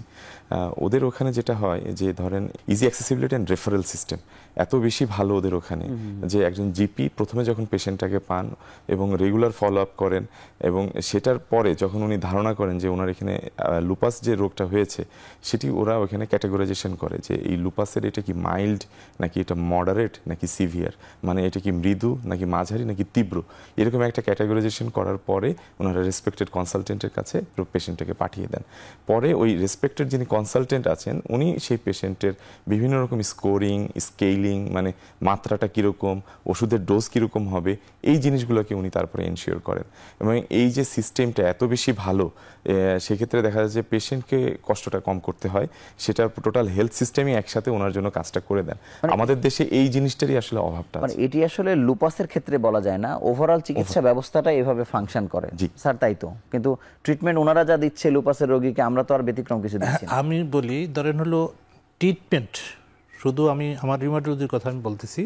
ওদের ওখানে যেটা হয় যে ধরেন easy accessibility and referral system এত বেশি ভালো ওদের ওখানে, যে একজন জিপি প্রথমে যখন পেশেন্টটাকে পান এবং রেগুলার ফলো আপ করেন, এবং সেটার পরে যখন উনি ধারণা করেন যে ওনার এখানে লুপাস যে রোগটা হয়েছে সেটি ওরা ওখানে ক্যাটেগরাইজেশন করে যে এই লুপাসের এটা কি মাইল্ড নাকি এটা মডারেট নাকি সিভিয়ার, মানে এটা কি মৃদু মৃদু নাকি মাঝারি নাকি তীব্র, এরকম একটা ক্যাটাগরাইজেশন করার পরে ওনারা রেসপেক্টেড কনসালটেন্টের কাছে পেশেন্টটাকে পাঠিয়ে দেন। পরে ওই রেসপেক্টেড যিনি কনসালটেন্ট আছেন উনি সেই পেশেন্টের বিভিন্ন রকম স্কোরিং, স্কেলিং, মানে মাত্রাটা কীরকম, ওষুধের ডোজ কীরকম হবে, এই জিনিসগুলোকে উনি তারপরে এনশিওর করেন। এবং এই যে সিস্টেমটা এত বেশি ভালো, সেক্ষেত্রে দেখা যায় যে পেশেন্টকে কষ্টটা কম করতে হয়, সেটা টোটাল হেলথ সিস্টেমই একসাথে ওনার জন্য কাজটা করে দেন। আমাদের দেশে এই জিনিসটারই আসলে অভাবটা মানে এটি আসলে লুপাসের ক্ষেত্রে বলা যায় না, ওভারঅল চিকিৎসা ব্যবস্থাটা এভাবে ফাংশন করে স্যার, তাই তো? কিন্তু ট্রিটমেন্ট ওনারা যা দিচ্ছে লুপাসের রোগীকে, আমরা তো আর ব্যতিক্রম কিছু দিচ্ছি না। আমি বলি ধরেন হলো ট্রিটমেন্ট, শুধু আমি আমার রিউমাটোলজির কথা আমি বলতেছি,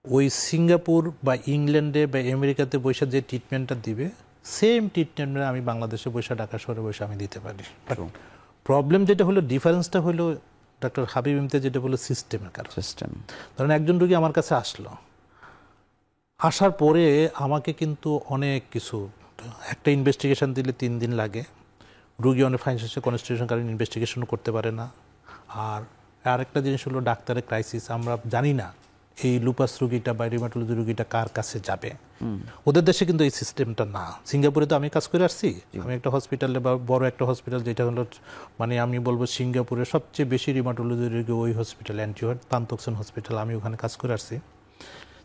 ওই সিঙ্গাপুর বা ইংল্যান্ডে বা আমেরিকাতে বসে যে ট্রিটমেন্টটা দিবে সেম ট্রিটমেন্ট আমি বাংলাদেশে বসে, ঢাকা শহরে বসে আমি দিতে পারি। প্রবলেম যেটা হলো, ডিফারেন্সটা হলো ডক্টর হাবিব ইমতিয়াজ যেটা বললো সিস্টেমের কারণে। সিস্টেম, ধরেন একজন রোগী আমার কাছে আসলো, আসার পরে আমাকে কিন্তু অনেক কিছু, একটা ইনভেস্টিগেশন দিলে 3 দিন লাগে, রুগী অনেক ফাইন্যান্সিয়াল কনস্টিটিউশন কারণে ইনভেস্টিগেশনও করতে পারে না। আর আরেকটা জিনিস হলো ডাক্তারের ক্রাইসিস, আমরা জানি না এই লুপাস রুগীটা বা রিউমাটোলজি রুগীটা কার কাছে যাবে। ওদের দেশে কিন্তু এই সিস্টেমটা না। সিঙ্গাপুরে তো আমি কাজ করে আসছি, আমি একটা হসপিটালে বা বড় একটা হসপিটাল, যেটা হলো মানে আমি বলবো সিঙ্গাপুরের সবচেয়ে বেশি রিউমাটোলজি রোগী ওই হসপিটাল, অ্যান্টিওয়ার্ড পান্তোকসন হসপিটাল, আমি ওখানে কাজ করে আসছি।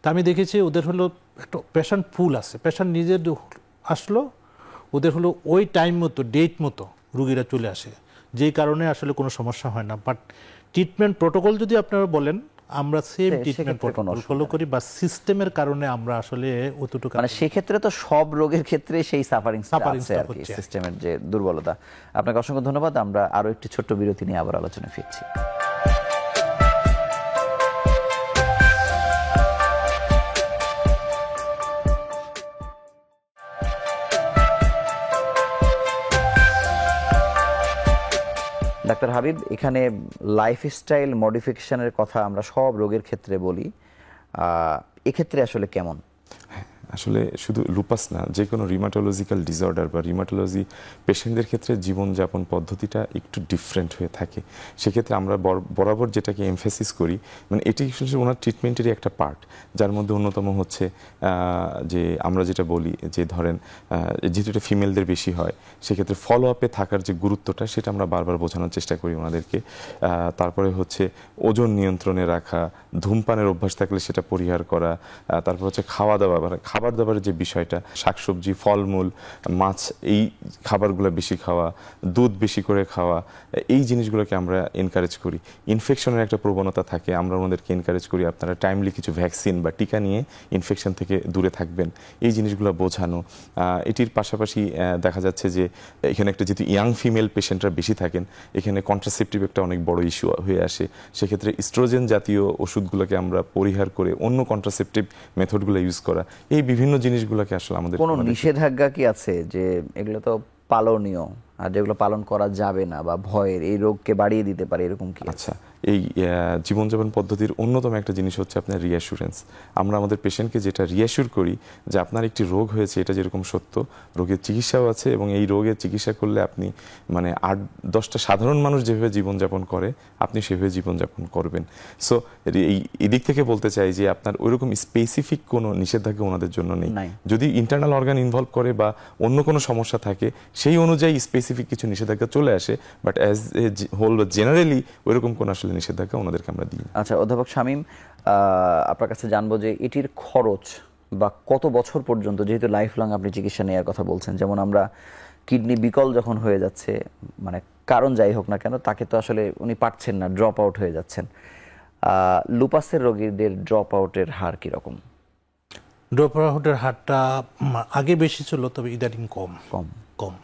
তা আমি দেখেছি ওদের হলো একটা পেশেন্ট ফুল আছে, পেশেন্ট নিজের আসলো, ওদের হলো ওই টাইম মতো, ডেট মতো রুগীরা চলে আসে, যেই কারণে আসলে কোনো সমস্যা হয় না। বাট ট্রিটমেন্ট প্রোটোকল যদি আপনারা বলেন, আমরা সেম ট্রিটমেন্ট প্রোটোকল ফলো করি, বা সিস্টেমের কারণে আমরা আসলে অতটুকু, মানে সেক্ষেত্রে তো সব রোগের ক্ষেত্রে সেই সাফারিং আছে আর কি, সিস্টেমের যে দুর্বলতা। আপনাকে অসংখ্য ধন্যবাদ। আমরা আরো একটি ছোট্ট বিরতি নিয়ে আবার আলোচনায় ফিরছি। ডাক্তার হাবিব, এখানে লাইফস্টাইল মডিফিকেশনের কথা আমরা সব রোগের ক্ষেত্রে বলি, এক্ষেত্রে আসলে কেমন? আসলে শুধু লুপাস না, যে কোনো রিউমাটোলজিক্যাল ডিসঅর্ডার বা রিউমাটোলজি পেশেন্টদের ক্ষেত্রে জীবনযাপন পদ্ধতিটা একটু ডিফারেন্ট হয়ে থাকে। সেক্ষেত্রে আমরা বরাবর যেটাকে এমফেসিস করি, মানে এটি ওনার ট্রিটমেন্টেরই একটা পার্ট, যার মধ্যে অন্যতম হচ্ছে যে আমরা যেটা বলি যে ধরেন যেহেতু এটা ফিমেলদের বেশি হয়, সেক্ষেত্রে ফলো আপে থাকার যে গুরুত্বটা সেটা আমরা বারবার বোঝানোর চেষ্টা করি ওনাদেরকে। তারপরে হচ্ছে ওজন নিয়ন্ত্রণে রাখা, ধূমপানের অভ্যাস থাকলে সেটা পরিহার করা, তারপর হচ্ছে খাওয়া দাওয়া, খাবার দাবারের যে বিষয়টা, শাকসবজি, ফলমূল, মাছ, এই খাবারগুলো বেশি খাওয়া, দুধ বেশি করে খাওয়া, এই জিনিসগুলোকে আমরা এনকারেজ করি। ইনফেকশনের একটা প্রবণতা থাকে, আমরা ওনাদেরকে এনকারেজ করি আপনারা টাইমলি কিছু ভ্যাকসিন বা টিকা নিয়ে ইনফেকশন থেকে দূরে থাকবেন, এই জিনিসগুলো বোঝানো। এটির পাশাপাশি দেখা যাচ্ছে যে এখানে একটা যেহেতু ইয়াং ফিমেল পেশেন্টরা বেশি থাকেন, এখানে কন্ট্রাসেপটিভ একটা অনেক বড় ইস্যু হয়ে আসে। সেক্ষেত্রে ইস্ট্রোজেন জাতীয় ওষুধগুলোকে আমরা পরিহার করে অন্য কন্ট্রাসেপটিভ মেথডগুলো ইউজ করা, এই বিভিন্ন জিনিসগুলোকে আসলে আমাদের কোনো নিষেধাজ্ঞা কি আছে যে এগুলো তো পালনীয় আর যেগুলো পালন করা যাবে না বা ভয়ের, এই রোগকে বাড়িয়ে দিতে পারে, এরকম কি? আচ্ছা, এই জীবনযাপন পদ্ধতির অন্যতম একটা জিনিস হচ্ছে আপনার রিঅ্যাসুরেন্স। আমরা আমাদের পেশেন্টকে যেটা রিঅ্যাসুর করি যে আপনার একটি রোগ হয়েছে, এটা যেরকম সত্য, রোগের চিকিৎসাও আছে, এবং এই রোগের চিকিৎসা করলে আপনি মানে 8-10টা সাধারণ মানুষ যেভাবে জীবনযাপন করে আপনি সেভাবে জীবনযাপন করবেন। সো এই দিক থেকে বলতে চাই যে আপনার ওইরকম স্পেসিফিক কোনো নিষেধাজ্ঞা ওনাদের জন্য নেই। যদি ইন্টারনাল অর্গান ইনভলভ করে বা অন্য কোনো সমস্যা থাকে, সেই অনুযায়ী স্পেসিফিক কিছু নিষেধাজ্ঞা চলে আসে, বাট অ্যাজ এ হোল বা জেনারেলি ওইরকম কোনো আসলে নিষেধাজ্ঞা ওনাদেরকে আমরা দিই। আচ্ছা অধ্যাপক শামীম, আপনার কাছে জানবো যে এটির খরচ বা কত বছর পর্যন্ত, যেহেতু লাইফ লং আপনি চিকিৎসা নেওয়ার কথা বলছেন, যেমন আমরা কিডনি বিকল যখন হয়ে যাচ্ছে, মানে কারণ যাই হোক না কেন, তাকে তো আসলে উনি পারছেন না, ড্রপ আউট হয়ে যাচ্ছেন, লুপাসের রোগীদের ড্রপ আউটের হার কীরকম? ড্রপ আউটের হারটা আগে বেশি ছিল, তবে ইদানিং কম কম কম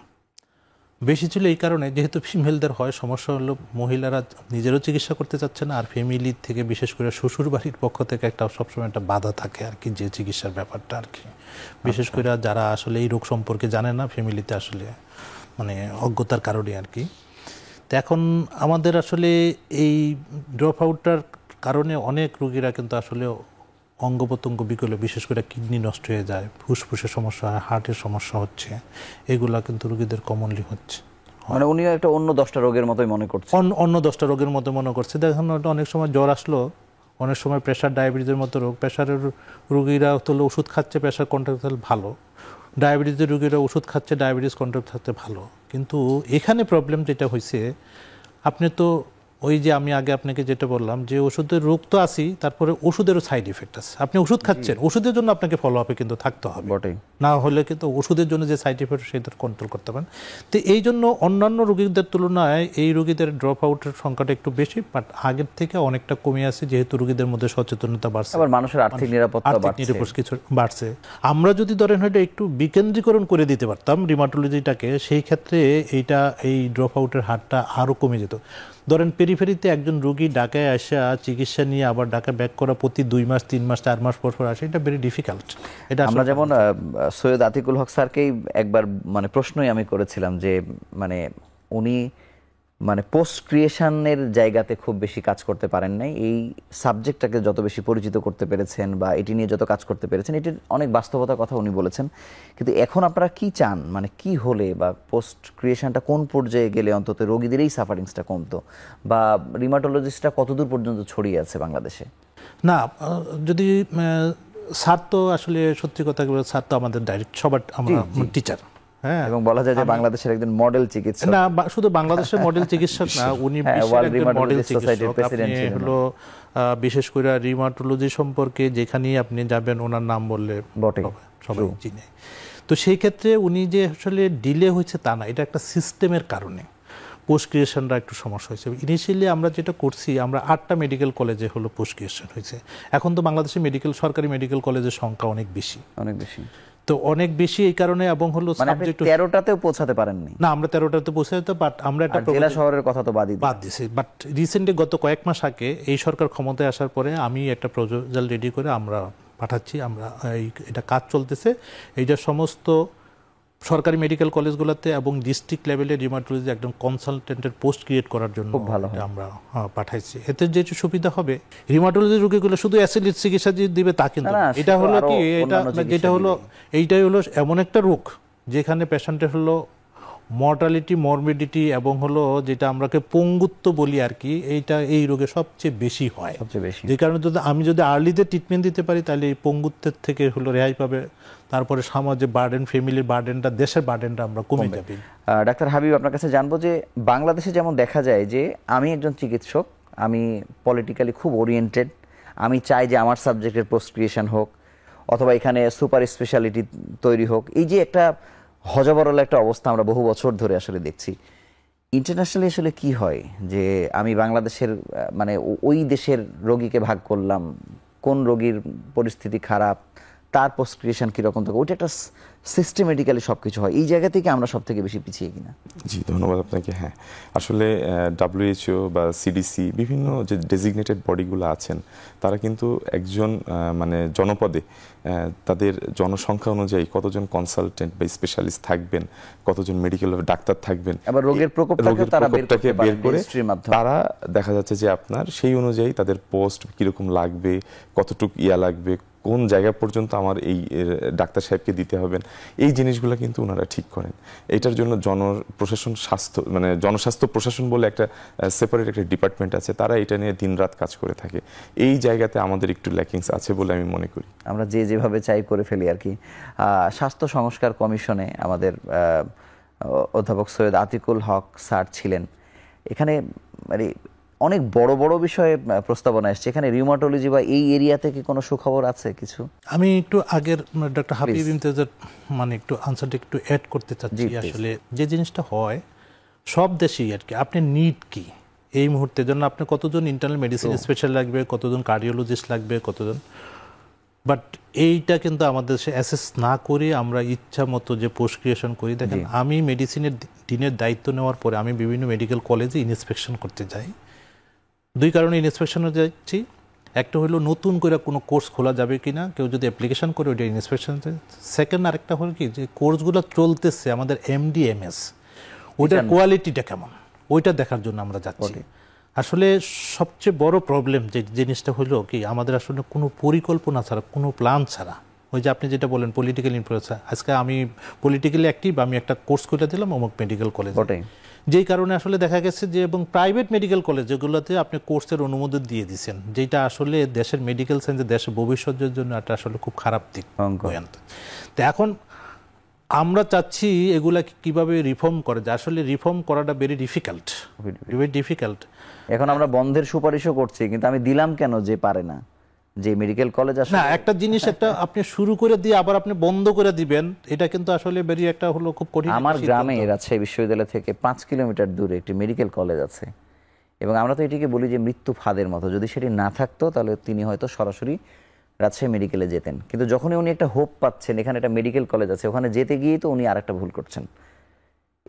বেশি ছিল এই কারণে, যেহেতু ফিমেলদের হয়, সমস্যা হলো মহিলারা নিজেরও চিকিৎসা করতে চাচ্ছে না, আর ফ্যামিলির থেকে বিশেষ করে শ্বশুর বাড়ির পক্ষ থেকে একটা সবসময় একটা বাধা থাকে আর কি, যে চিকিৎসার ব্যাপারটা আর কি, বিশেষ করে যারা আসলে এই রোগ সম্পর্কে জানে না, ফ্যামিলিতে আসলে মানে অজ্ঞতার কারণে আর কি। তো এখন আমাদের আসলে এই ড্রপ আউটটার কারণে অনেক রোগীরা কিন্তু আসলে অঙ্গ প্রত্যঙ্গ বিকলে, বিশেষ করে কিডনি নষ্ট হয়ে যায়, ফুসফুসের সমস্যা হয়, হার্টের সমস্যা হচ্ছে, এগুলা কিন্তু রোগীদের কমনলি হচ্ছে। মানে উনিও একটা অন্য 10টা রোগের মতোই মনে করছে, অন্য 10টা রোগের মতো মনে করছে। দেখেন অনেক সময় জ্বর আসলো, অনেক সময় প্রেশার ডায়াবেটিসের মতো রোগ, প্রেশারের রোগীরা হলো ওষুধ খাচ্ছে প্রেশার কন্ট্রোল থাকলে ভালো, ডায়াবেটিসের রোগীরা ওষুধ খাচ্ছে ডায়াবেটিস কন্ট্রোল থাকতে ভালো। কিন্তু এখানে প্রবলেম যেটা হয়েছে, আপনি তো ওই যে আমি আগে আপনাকে যেটা বললাম যে ওষুধের রোগ তো আছেই, তারপরে ওষুধেরও সাইড ইফেক্ট আছে। আপনি ওষুধ খাচ্ছেন, ওষুধের জন্য আপনাকে ফলো আপে কিন্তু থাকতে হবে, না হলে কিন্তু ওষুধের জন্য যে সাইড ইফেক্ট সেটা কন্ট্রোল করতে পারেন। তো এই জন্য অন্যান্য রোগীদের তুলনায় এই রোগীদের ড্রপ আউটের সংখ্যাটা একটু বেশি, বাট আগের থেকে অনেকটা কমে আছে যেহেতু রোগীদের মধ্যে সচেতনতা বাড়ছে, আবার মানুষের আর্থিক নিরাপত্তা কিছু বাড়ছে। আমরা যদি ধরেন হয়তো একটু বিকেন্দ্রীকরণ করে দিতে পারতাম রিমাটোলজিটাকে, সেই ক্ষেত্রে এই ড্রপ আউটের হারটা আরও কমে যেত। ধরেন পেরিফেরিতে একজন রোগী ঢাকায় আসা চিকিৎসা নিয়ে আবার ঢাকা ব্যাক করা প্রতি 2 মাস 3 মাস 4 মাস পর পর আসে, এটা ভেরি ডিফিকাল্ট। এটা আমরা যেমন সৈয়দ আতিকুল হক স্যারকেই একবার মানে প্রশ্নই আমি করেছিলাম যে মানে উনি মানে পোস্ট ক্রিয়েশনের জায়গাতে খুব বেশি কাজ করতে পারেন নাই, এই সাবজেক্টটাকে যত বেশি পরিচিত করতে পেরেছেন বা এটি নিয়ে যত কাজ করতে পেরেছেন, এটির অনেক বাস্তবতার কথা উনি বলেছেন। কিন্তু এখন আপনারা কি চান, মানে কি হলে বা পোস্ট ক্রিয়েশনটা কোন পর্যায়ে গেলে অন্তত রোগীদের এই সাফারিংসটা কমতো, বা রিমাটোলজিস্টটা কতদূর পর্যন্ত ছড়িয়ে আছে বাংলাদেশে? না, যদি স্যার তো আসলে সত্যি কথা বলে, স্যার তো আমাদের ডাইরেক্ট সবার আমরা টিচার, হ্যাঁ, এবং বলা যায় যে বাংলাদেশের একজন মডেল চিকিৎসক। না, শুধু বাংলাদেশের মডেল চিকিৎসক না, উনি মডেল চিকিৎসক। হলো বিশেষ করে রিমাটোলজি সম্পর্কে যেখানেই আপনি যাবেন ওনার নাম বললে সবাই চিনে। তো সেই ক্ষেত্রে উনি যে আসলে ডিলে হয়েছে তা না, এটা একটা সিস্টেমের কারণে পোস্ট ক্রিয়েশনটা একটু সমস্যা হয়েছে। ইনিশিয়ালি আমরা যেটা করছি, আমরা 8টা মেডিকেল কলেজে হলো পোস্ট ক্রিয়েশন হয়েছে। এখন তো বাংলাদেশে সরকারি মেডিকেল কলেজের সংখ্যা অনেক বেশি, তো অনেক বেশি এই কারণে, এবং হলো সাবজেক্ট 13টাতেও পৌঁছাতে পারেননি। না, আমরা 13টাতে পৌঁছাতে, বাট আমরা একটা জেলা শহরের কথা তো বাদ দিছি। বাট রিসেন্টলি গত কয়েক মাস আগে এই সরকার ক্ষমতায় আসার পরে আমি একটা প্রপোজাল রেডি করে আমরা পাঠাচ্ছি, আমরা এটা কাজ চলতেছে। এইটা সমস্ত সরকারি মেডিকেল কলেজগুলোতে এবং ডিস্ট্রিক্ট লেভেলে রিমাটোলজি একদম কনসালটেন্টের পোস্ট ক্রিয়েট করার জন্য আমরা পাঠাইছি। এতে যে সুবিধা হবে, রিমাটোলজি রোগীগুলো শুধু অ্যাসিডিক চিকিৎসা দিবে তা কিন্তু এটা হলো কি, এটা যেটা হলো এইটাই হলো এমন একটা রোগ যেখানে পেশেন্টের হলো মর্টালিটি, মরবিডিটি এবং হলো যেটা আমরাকে পঙ্গুত্ব বলি আর কি, এই রোগে সবচেয়ে বেশি হয়। যে কারণে আমি যদি আর্লিতে ট্রিটমেন্ট দিতে পারি তাহলে এই পঙ্গুত্বের থেকে হলো রেহাই পাবে, তারপরে সমাজে বার্ডেন, ফ্যামিলির বার্ডেনটা, দেশের বার্ডেনটা আমরা কমে যাবে। ডাক্তার হাবিব, আপনার কাছে জানবো যে বাংলাদেশে যেমন দেখা যায় যে আমি একজন চিকিৎসক, আমি পলিটিক্যালি খুব ওরিয়েন্টেড, আমি চাই যে আমার সাবজেক্টের পোস্ট ক্রিয়েশন হোক অথবা এখানে সুপার স্পেশালিটি তৈরি হোক, এই যে একটা হজবরল একটা অবস্থা আমরা বহু বছর ধরে আসলে দেখছি। ইন্টারন্যাশনালি আসলে কি হয় যে আমি বাংলাদেশের মানে ওই দেশের রোগীকে ভাগ করলাম, কোন রোগীর পরিস্থিতি খারাপ, তার পোস্ট ক্রিয়েশন কীরকম থাকে, ওইটা একটা সিস্টেমেটিক্যালি সব কিছু হয়। এই জায়গা থেকে আমরা সব থেকে বেশি পিছিয়ে কিনা? জি, ধন্যবাদ আপনাকে। হ্যাঁ, আসলে WHO বা CDC বিভিন্ন যে ডেজিগনেটেড বডিগুলো আছেন, তারা কিন্তু একজন মানে জনপদে তাদের জনসংখ্যা অনুযায়ী কতজন কনসালটেন্ট বা স্পেশালিস্ট থাকবেন, কতজন মেডিকেল ডাক্তার থাকবেন, আবার রোগের প্রকোপটাকে বের করে তারা দেখা যাচ্ছে যে আপনার সেই অনুযায়ী তাদের পোস্ট কিরকম লাগবে, কতটুকু লাগবে, কোন জায়গা পর্যন্ত আমার এই ডাক্তার সাহেবকে দিতে হবেন, এই জিনিসগুলো কিন্তু ওনারা ঠিক করেন। এটার জন্য জনপ্রশাসন মানে জনস্বাস্থ্য প্রশাসন বলে একটা সেপারেট একটা ডিপার্টমেন্ট আছে, তারা এটা নিয়ে দিনরাত কাজ করে থাকে। এই জায়গাতে আমাদের একটু ল্যাকিংস আছে বলে আমি মনে করি। আমরা যেভাবে চাই করে ফেলি আর কি। স্বাস্থ্য সংস্কার কমিশনে আমাদের অধ্যাপক সৈয়দ আতিকুল হক স্যার ছিলেন। এখানে মানে অনেক বড় বড় বিষয়ে প্রস্তাবনা এসছে, এখানে রিউমাটোলজি বা এই এরিয়া থেকে কোনো সুখবর আছে কিছু? আমি একটু আগের ডক্টর হাবিব ইমতিয়াজের মানে একটু আনসারটা একটু অ্যাড করতে চাচ্ছি। আসলে যে জিনিসটা হয় সব দেশেই আর কি, আপনি নিড কি এই মুহূর্তের জন্য, আপনি কতজন ইন্টারনাল মেডিসিন স্পেশাল লাগবে, কতজন কার্ডিওলজিস্ট লাগবে, কতজন, বাট এইটা কিন্তু আমাদের দেশে অ্যাসেস না করে আমরা ইচ্ছা মতো যে পোস্ট ক্রিয়েশন করি। দেখেন, আমি মেডিসিনের দিনের দায়িত্ব নেওয়ার পরে আমি বিভিন্ন মেডিকেল কলেজে ইন্সপেকশন করতে যাই। 2 কারণে ইন্সপেকশনে যাচ্ছি। একটা হলো নতুন করে কোনো কোর্স খোলা যাবে কিনা, কেউ যদি অ্যাপ্লিকেশন করে ওইটা ইন্সপেকশন। সেকেন্ড আরেকটা হলো কি, যে কোর্সগুলো চলতেছে আমাদের MD/MS, ওইটার কোয়ালিটিটা কেমন, ওইটা দেখার জন্য আমরা যাচ্ছি। আসলে সবচেয়ে বড় প্রবলেম যে জিনিসটা হলো কি, আমাদের আসলে কোনো পরিকল্পনা ছাড়া, কোনো প্ল্যান ছাড়া, ওই যে আপনি যেটা বলেন পলিটিক্যাল ইনফ্লুয়েন্স, আজকে আমি পলিটিক্যালি অ্যাক্টিভ, আমি একটা কোর্স করে দিলাম অমুক মেডিকেল কলেজে, যেই কারণে আসলে দেখা গেছে যে এবং প্রাইভেট মেডিকেল কলেজ যেগুলোতে আপনি কোর্সের অনুমোদন দিয়ে দিচ্ছেন, যেটা আসলে দেশের মেডিকেল সায়েন্সে দেশের ভবিষ্যতের জন্য একটা আসলে খুব খারাপ দিক বয়ে আনতে। তো এখন আমরা চাচ্ছি এগুলা কিভাবে রিফর্ম করে, যে আসলে রিফর্ম করাটা ভেরি ডিফিকাল্ট। এখন আমরা বন্ধের সুপারিশও করছি, কিন্তু আমি দিলাম কেন যে পারে না, যে মেডিকেল কলেজ আসলে না, একটা জিনিস একটা আপনি শুরু করে দিয়ে আবার আপনি বন্ধ করে দিবেন, এটা কিন্তু আসলে ভেরি একটা হলো খুব কঠিন। আমার গ্রামে রাজশাহী বিশ্ববিদ্যালয় থেকে 5 কিলোমিটার দূরে একটি মেডিকেল কলেজ আছে, এবং আমরা তো এটিকে বলি যে মৃত্যু ফাঁদের মতো। যদি সেটি না থাকতো তাহলে তিনি হয়তো সরাসরি রাজশাহী মেডিকেলে যেতেন, কিন্তু যখনই উনি একটা হোপ পাচ্ছেন এখানে একটা মেডিকেল কলেজ আছে, ওখানে যেতে গিয়েই তো উনি আরেকটা ভুল করছেন,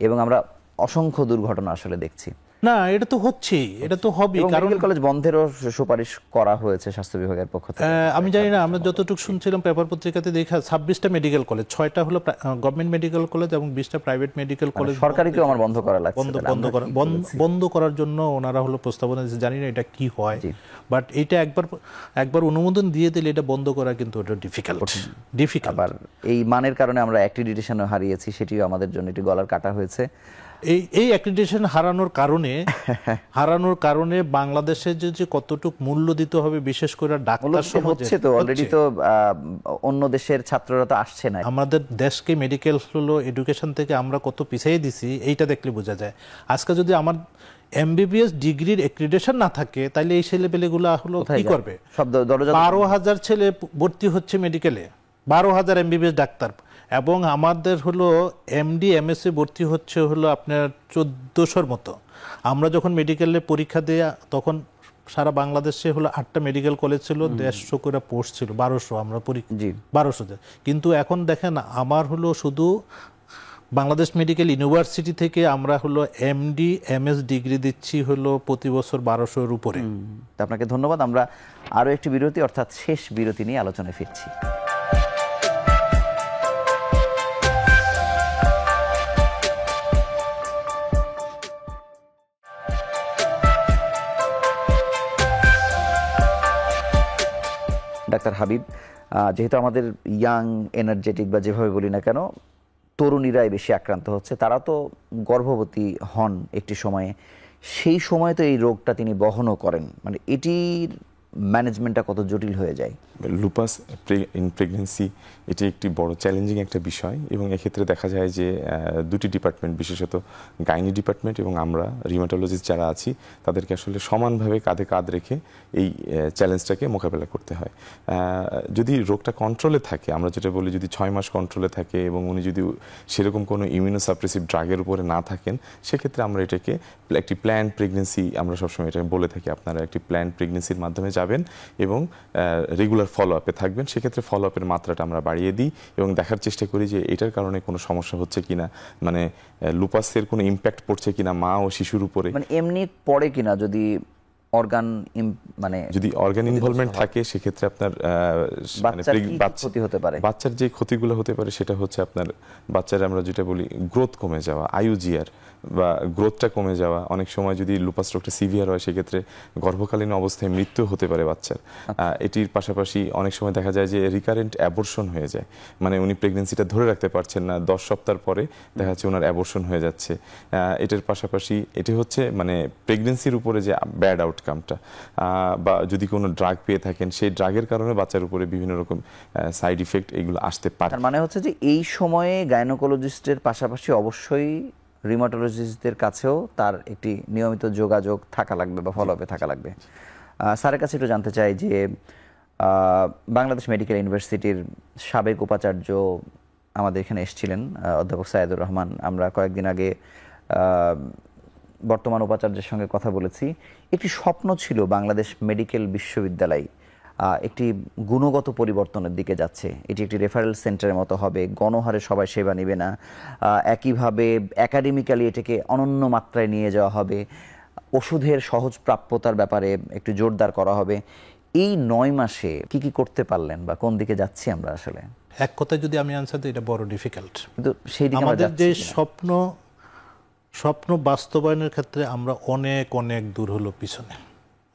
এবং আমরা অসংখ্য দুর্ঘটনা আসলে দেখছি। না, এটা তো হচ্ছেই, এটা তো হবে, কারণ মেডিকেল কলেজ বন্ধেরও সুপারিশ করা হয়েছে স্বাস্থ্য বিভাগের পক্ষ থেকে। আমি জানি না, আমরা যতটুকু শুনছিলাম পেপার পত্রিকাতে দেখা 26টা মেডিকেল কলেজ, 6টা হলো গভর্নমেন্ট মেডিকেল কলেজ এবং 20টা প্রাইভেট মেডিকেল কলেজ সরকারিকেও আমার বন্ধ করা লাগছে, বন্ধ করার জন্য ওনারা হলো প্রস্তাবনা দিয়েছে। জানি না এটা কি হয়, বাট এটা একবার অনুমোদন দিয়ে দিলে এটা বন্ধ করা কিন্তু এটা ডিফিকাল্ট। আবার এই মানের কারণে আমরা অ্যাক্রিডিটেশনও হারিয়েছি, সেটিও আমাদের জন্য একটি গলার কাটা হয়েছে। এই অ্যাক্রিডিটেশন হারানোর কারণে বাংলাদেশে যে কতটুকু মূল্য দিতে হবে, বিশেষ করে ডাক্তার সমাজে হচ্ছে তো অলরেডি তো অন্য দেশের ছাত্ররা তো আসছে না। আমাদের দেশকে মেডিকেল হলো এডুকেশন থেকে আমরা কত পিছিয়ে দিছি এইটা দেখলে বোঝা যায়। আজকে যদি আমার এমবিবিএস ডিগ্রির অ্যাক্রিডিটেশন না থাকে তাহলে এই ছেলেপেলেগুলো হলো কি করবে? 12,000 ছেলে ভর্তি হচ্ছে মেডিকেলে, 12,000 এমবিবিএস ডাক্তার, এবং আমাদের হলো এমডি এমএসসি ভর্তি হচ্ছে হলো আপনার 1400-র মতো। আমরা যখন মেডিকেলে পরীক্ষা দেয়া তখন সারা বাংলাদেশে হলো 8টা মেডিকেল কলেজ ছিল, 150 করে পোস্ট ছিল, 1200 আমরা 1200। কিন্তু এখন দেখেন আমার হলো শুধু বাংলাদেশ মেডিকেল ইউনিভার্সিটি থেকে আমরা হলো এমডি এমএস ডিগ্রি দিচ্ছি হলো প্রতি বছর 1200-এর উপরে। আপনাকে ধন্যবাদ। আমরা আরো একটি বিরতি অর্থাৎ শেষ বিরতি নিয়ে আলোচনায় ফিরছি। ডাক্তার হাবিব, যেহেতু আমাদের ইয়াং এনার্জেটিক বা যেভাবে বলি না কেন তরুণীরাই বেশি আক্রান্ত হচ্ছে, তারা তো গর্ভবতী হন একটি সময়ে, সেই সময় তো এই রোগটা তিনি বহনও করেন, মানে এটির ম্যানেজমেন্টটা কত জটিল হয়ে যায়? লুপাস ইন প্রেগনেন্সি এটি একটি বড় চ্যালেঞ্জিং একটা বিষয়, এবং এক্ষেত্রে দেখা যায় যে দুটি ডিপার্টমেন্ট, বিশেষত গাইনি ডিপার্টমেন্ট এবং আমরা রিউমাটোলজিস্ট যারা আছি তাদেরকে আসলে সমানভাবে কাঁধে কাঁধ রেখে এই চ্যালেঞ্জটাকে মোকাবেলা করতে হয়। যদি রোগটা কন্ট্রোলে থাকে, আমরা যেটা বলি যদি 6 মাস কন্ট্রোলে থাকে এবং উনি যদি সেরকম কোনো ইমিউনোসাপ্রেসিভ ড্রাগের উপরে না থাকেন, সেক্ষেত্রে আমরা এটাকে একটি প্ল্যান্ড প্রেগনেন্সি, আমরা সবসময় এটা বলে থাকি, আপনারা একটি প্ল্যান্ড প্রেগনেন্সির মাধ্যমে যাবেন এবং রেগুলার ফলো আপে থাকবেন। সেক্ষেত্রে ফলো আপের মাত্রাটা আমরা বাড়িয়ে দিই এবং দেখার চেষ্টা করি যে এটার কারণে কোনো সমস্যা হচ্ছে কিনা, মানে লুপাসের কোনো ইম্প্যাক্ট পড়ছে কিনা মা ও শিশুর উপরে, মানে এমনি পড়ে কিনা, যদি অর্গান মানে যদি অর্গান ইনভলভমেন্ট থাকে সেক্ষেত্রে আপনার ক্ষতি হতে পারে। বাচ্চার যে ক্ষতিগুলো হতে পারে সেটা হচ্ছে আপনার বাচ্চার আমরা যেটা বলি গ্রোথ কমে যাওয়া, আইইউজিআর বা গ্রোথটা কমে যাওয়া। অনেক সময় যদি লুপাস রোগটা সিভিয়ার হয় সেক্ষেত্রে গর্ভকালীন অবস্থায় মৃত্যু হতে পারে বাচ্চার। এটির পাশাপাশি অনেক সময় দেখা যায় যে রিকারেন্ট অ্যাবর্শন হয়ে যায়, মানে উনি প্রেগনেন্সিটা ধরে রাখতে পারছেন না, 10 সপ্তাহ পরে দেখা যাচ্ছে ওনার অ্যাবর্শন হয়ে যাচ্ছে। এটার পাশাপাশি এটি হচ্ছে মানে প্রেগনেন্সির উপরে যে ব্যাড আউটকামটা, বা যদি কোনো ড্রাগ পেয়ে থাকেন সেই ড্রাগের কারণে বাচ্চার উপরে বিভিন্ন রকম সাইড ইফেক্ট এগুলো আসতে পারে। তার মানে হচ্ছে যে এই সময়ে গাইনোকোলজিস্টের পাশাপাশি অবশ্যই রিউমাটোলজিস্টদের কাছেও তার একটি নিয়মিত যোগাযোগ থাকা লাগবে বা ফলো আপে থাকা লাগবে। স্যারের কাছে একটু জানতে চাই যে বাংলাদেশ মেডিকেল ইউনিভার্সিটির সাবেক উপাচার্য আমাদের এখানে এসেছিলেন, অধ্যাপক সাইদুর রহমান। আমরা কয়েকদিন আগে বর্তমান উপাচার্যের সঙ্গে কথা বলেছি। একটি স্বপ্ন ছিল বাংলাদেশ মেডিকেল বিশ্ববিদ্যালয় একটি গুণগত পরিবর্তনের দিকে যাচ্ছে, এটি একটি রেফারেল সেন্টারের মতো হবে, গণহারে সবাই সেবা নেবে না, একইভাবে একাডেমিক্যালি এটাকে অনন্য মাত্রায় নিয়ে যাওয়া হবে, ওষুধের সহজ প্রাপ্যতার ব্যাপারে একটু জোরদার করা হবে। এই 9 মাসে কি কি করতে পারলেন বা কোন দিকে যাচ্ছি আমরা? আসলে এক কথায় যদি আমি আনসার দিই, এটা বড় ডিফিকাল্ট, কিন্তু সেই দিকে আমাদের যে স্বপ্ন বাস্তবায়নের ক্ষেত্রে আমরা অনেক অনেক দূর হলো পিছনে।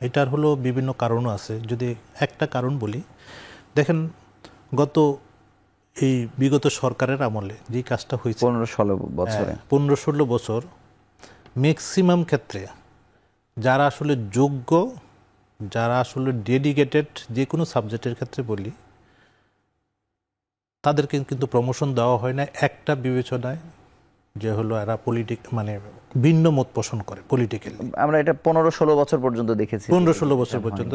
এটার হলো বিভিন্ন কারণও আছে। যদি একটা কারণ বলি, দেখেন বিগত সরকারের আমলে যে কাজটা হয়েছে 15-16 বছরে, 15-16 বছর ম্যাক্সিমাম ক্ষেত্রে যারা আসলে যোগ্য, যারা আসলে ডেডিকেটেড, যে কোনো সাবজেক্টের ক্ষেত্রে বলি, তাদেরকে কিন্তু প্রমোশন দেওয়া হয় না একটা বিবেচনায়, যে হলো এরা মানে ভিন্ন মত পোষণ করে পলিটিক্যালি। আমরা এটা 15-16 বছর পর্যন্ত দেখেছি, 15-16 বছর পর্যন্ত।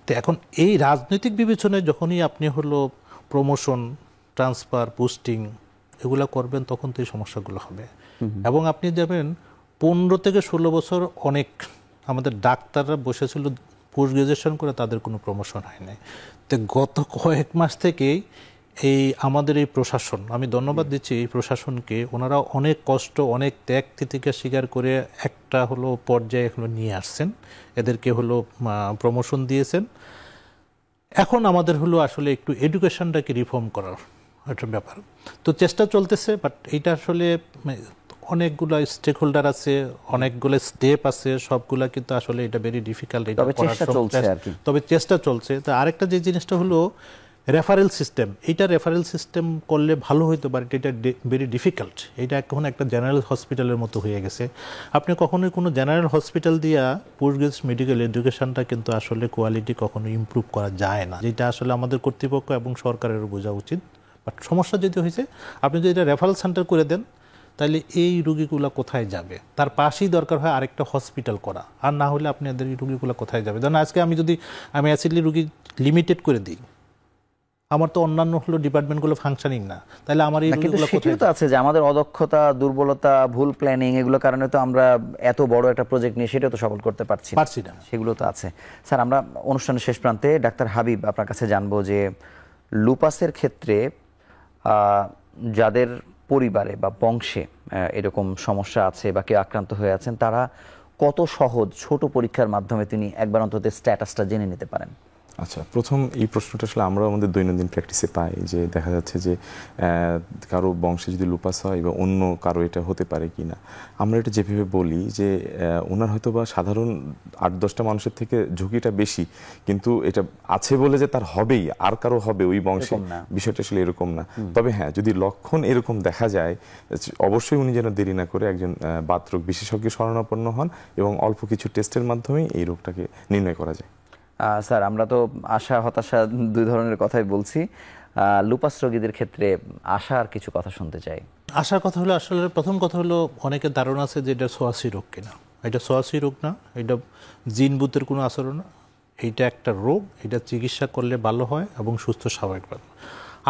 তো এখন এই রাজনৈতিক বিবেচনায় যখনই আপনি হলো প্রমোশন, ট্রান্সফার, পোস্টিং এগুলা করবেন, তখন তো এই সমস্যাগুলো হবে। এবং আপনি যাবেন 15 থেকে 16 বছর অনেক আমাদের ডাক্তাররা বসেছিল পোস্ট গ্রাজুয়েশন করে, তাদের কোনো প্রমোশন হয় নাই। তো গত কয়েক মাস থেকেই এই আমাদের এই প্রশাসন, আমি ধন্যবাদ দিচ্ছি এই প্রশাসনকে, ওনারা অনেক কষ্ট, অনেক ত্যাগ তিতিক্ষা স্বীকার করে একটা হলো পর্যায়ে হলো নিয়ে আসছেন, এদেরকে হলো প্রমোশন দিয়েছেন। এখন আমাদের হলো আসলে একটু এডুকেশনটাকে রিফর্ম করার একটা ব্যাপার, তো চেষ্টা চলতেছে। বাট এইটা আসলে অনেকগুলো স্টেক হোল্ডার আছে, অনেকগুলো স্টেপ আছে, সবগুলা কিন্তু আসলে এটা ভেরি ডিফিকাল্ট। তবে চেষ্টা চলছে। তো আরেকটা যে জিনিসটা হলো রেফারেল সিস্টেম, এইটা রেফারেল সিস্টেম করলে ভালো হইতে পারে, এটা ভেরি ডিফিকাল্ট। এটা এখন একটা জেনারেল হসপিটালের মতো হয়ে গেছে। আপনি কখনোই কোনো জেনারেল হসপিটাল দিয়া পোস্ট গ্রাজুয়েট মেডিকেল এডুকেশনটা কিন্তু আসলে কোয়ালিটি কখনো ইমপ্রুভ করা যায় না, যেটা আসলে আমাদের কর্তৃপক্ষ এবং সরকারেরও বোঝা উচিত। বাট সমস্যা যেটা হয়েছে, আপনি যদি এটা রেফারেল সেন্টার করে দেন, তাহলে এই রুগীগুলো কোথায় যাবে? তার পাশেই দরকার হয় আরেকটা হসপিটাল করা, আর না হলে আপনাদের এই রুগীগুলো কোথায় যাবে? ধরুন আজকে আমি অ্যাসিডলি রুগী লিমিটেড করে দিই, আমার তো অন্যান্য হলো ডিপার্টমেন্টগুলো ফাংশনিং না, তাহলে আমার এই রুগীগুলো কোথায়? তো আছে যে আমাদের অদক্ষতা, দুর্বলতা, ভুল প্ল্যানিং, এগুলো কারণে তো আমরা এত বড় একটা প্রজেক্ট নিয়ে সেটা তো সফল করতে পারছি না, সেগুলো তো আছে। স্যার, আমরা অনুষ্ঠানের শেষ প্রান্তে ডাক্তার হাবিব আপনার কাছে জানবো যে লুপাসের ক্ষেত্রে যাদের পরিবারে বা বংশে এরকম সমস্যা আছে বা কেউ আক্রান্ত হয়ে আছেন, তারা কত সহজ ছোট পরীক্ষার মাধ্যমে তিনি একবার অন্তত স্ট্যাটাসটা জেনে নিতে পারেন? আচ্ছা, প্রথম এই প্রশ্নটা আসলে আমরাও আমাদের দৈনন্দিন প্র্যাকটিসে পাই, যে দেখা যাচ্ছে যে কারো বংশে যদি লুপাস হয় বা অন্য কারো এটা হতে পারে কি না। আমরা এটা যেভাবে বলি যে ওনার হয়তো বা সাধারণ 8-10টা মানুষের থেকে ঝুঁকিটা বেশি, কিন্তু এটা আছে বলে যে তার হবেই, আর কারো হবে ওই বংশে, বিষয়টা আসলে এরকম না। তবে হ্যাঁ, যদি লক্ষণ এরকম দেখা যায়, অবশ্যই উনি যেন দেরি না করে একজন বাতরোগ বিশেষজ্ঞ শরণাপন্ন হন এবং অল্প কিছু টেস্টের মাধ্যমেই এই রোগটাকে নির্ণয় করা যায়। স্যার, আমরা তো আশা হতাশা দুই ধরনের কথাই বলছি, লুপাস রোগীদের ক্ষেত্রে আশার কিছু কথা শুনতে চাই। আশার কথা হলো, আসলে প্রথম কথা হলো অনেকের ধারণা আছে যে এটা সোয়াসি রোগ কিনা। এটা সোয়াসি রোগ না, এটা জিন বুতের কোনো আসর না, এইটা একটা রোগ, এটা চিকিৎসা করলে ভালো হয় এবং সুস্থ স্বাভাবিক পাবে।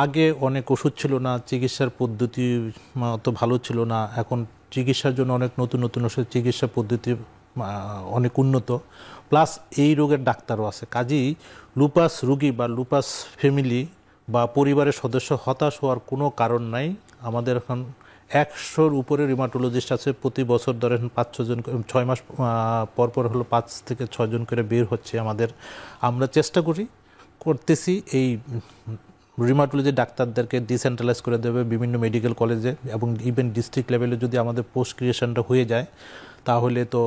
আগে অনেক ওষুধ ছিল না, চিকিৎসার পদ্ধতি অত ভালো ছিল না, এখন চিকিৎসার জন্য অনেক নতুন নতুন ওষুধ, চিকিৎসা পদ্ধতি অনেক উন্নত, প্লাস এই রোগের ডাক্তারও আছে। কাজেই লুপাস রোগী বা লুপাস ফ্যামিলি বা পরিবারের সদস্য হতাশ হওয়ার কোনো কারণ নাই। আমাদের এখন 100-র উপরে রিমাটোলজিস্ট আছে, প্রতি বছর ধরেন 5-6 জন, 6 মাস পর পর হলো 5 থেকে 6 জন করে বের হচ্ছে আমাদের। আমরা চেষ্টা করতেছি এই রিমাটোলজি ডাক্তারদেরকে ডিসেন্ট্রালাইজ করে দেবে বিভিন্ন মেডিকেল কলেজে, এবং ইভেন ডিস্ট্রিক্ট লেভেলে যদি আমাদের পোস্ট ক্রিয়েশনটা হয়ে যায়, তাহলে তো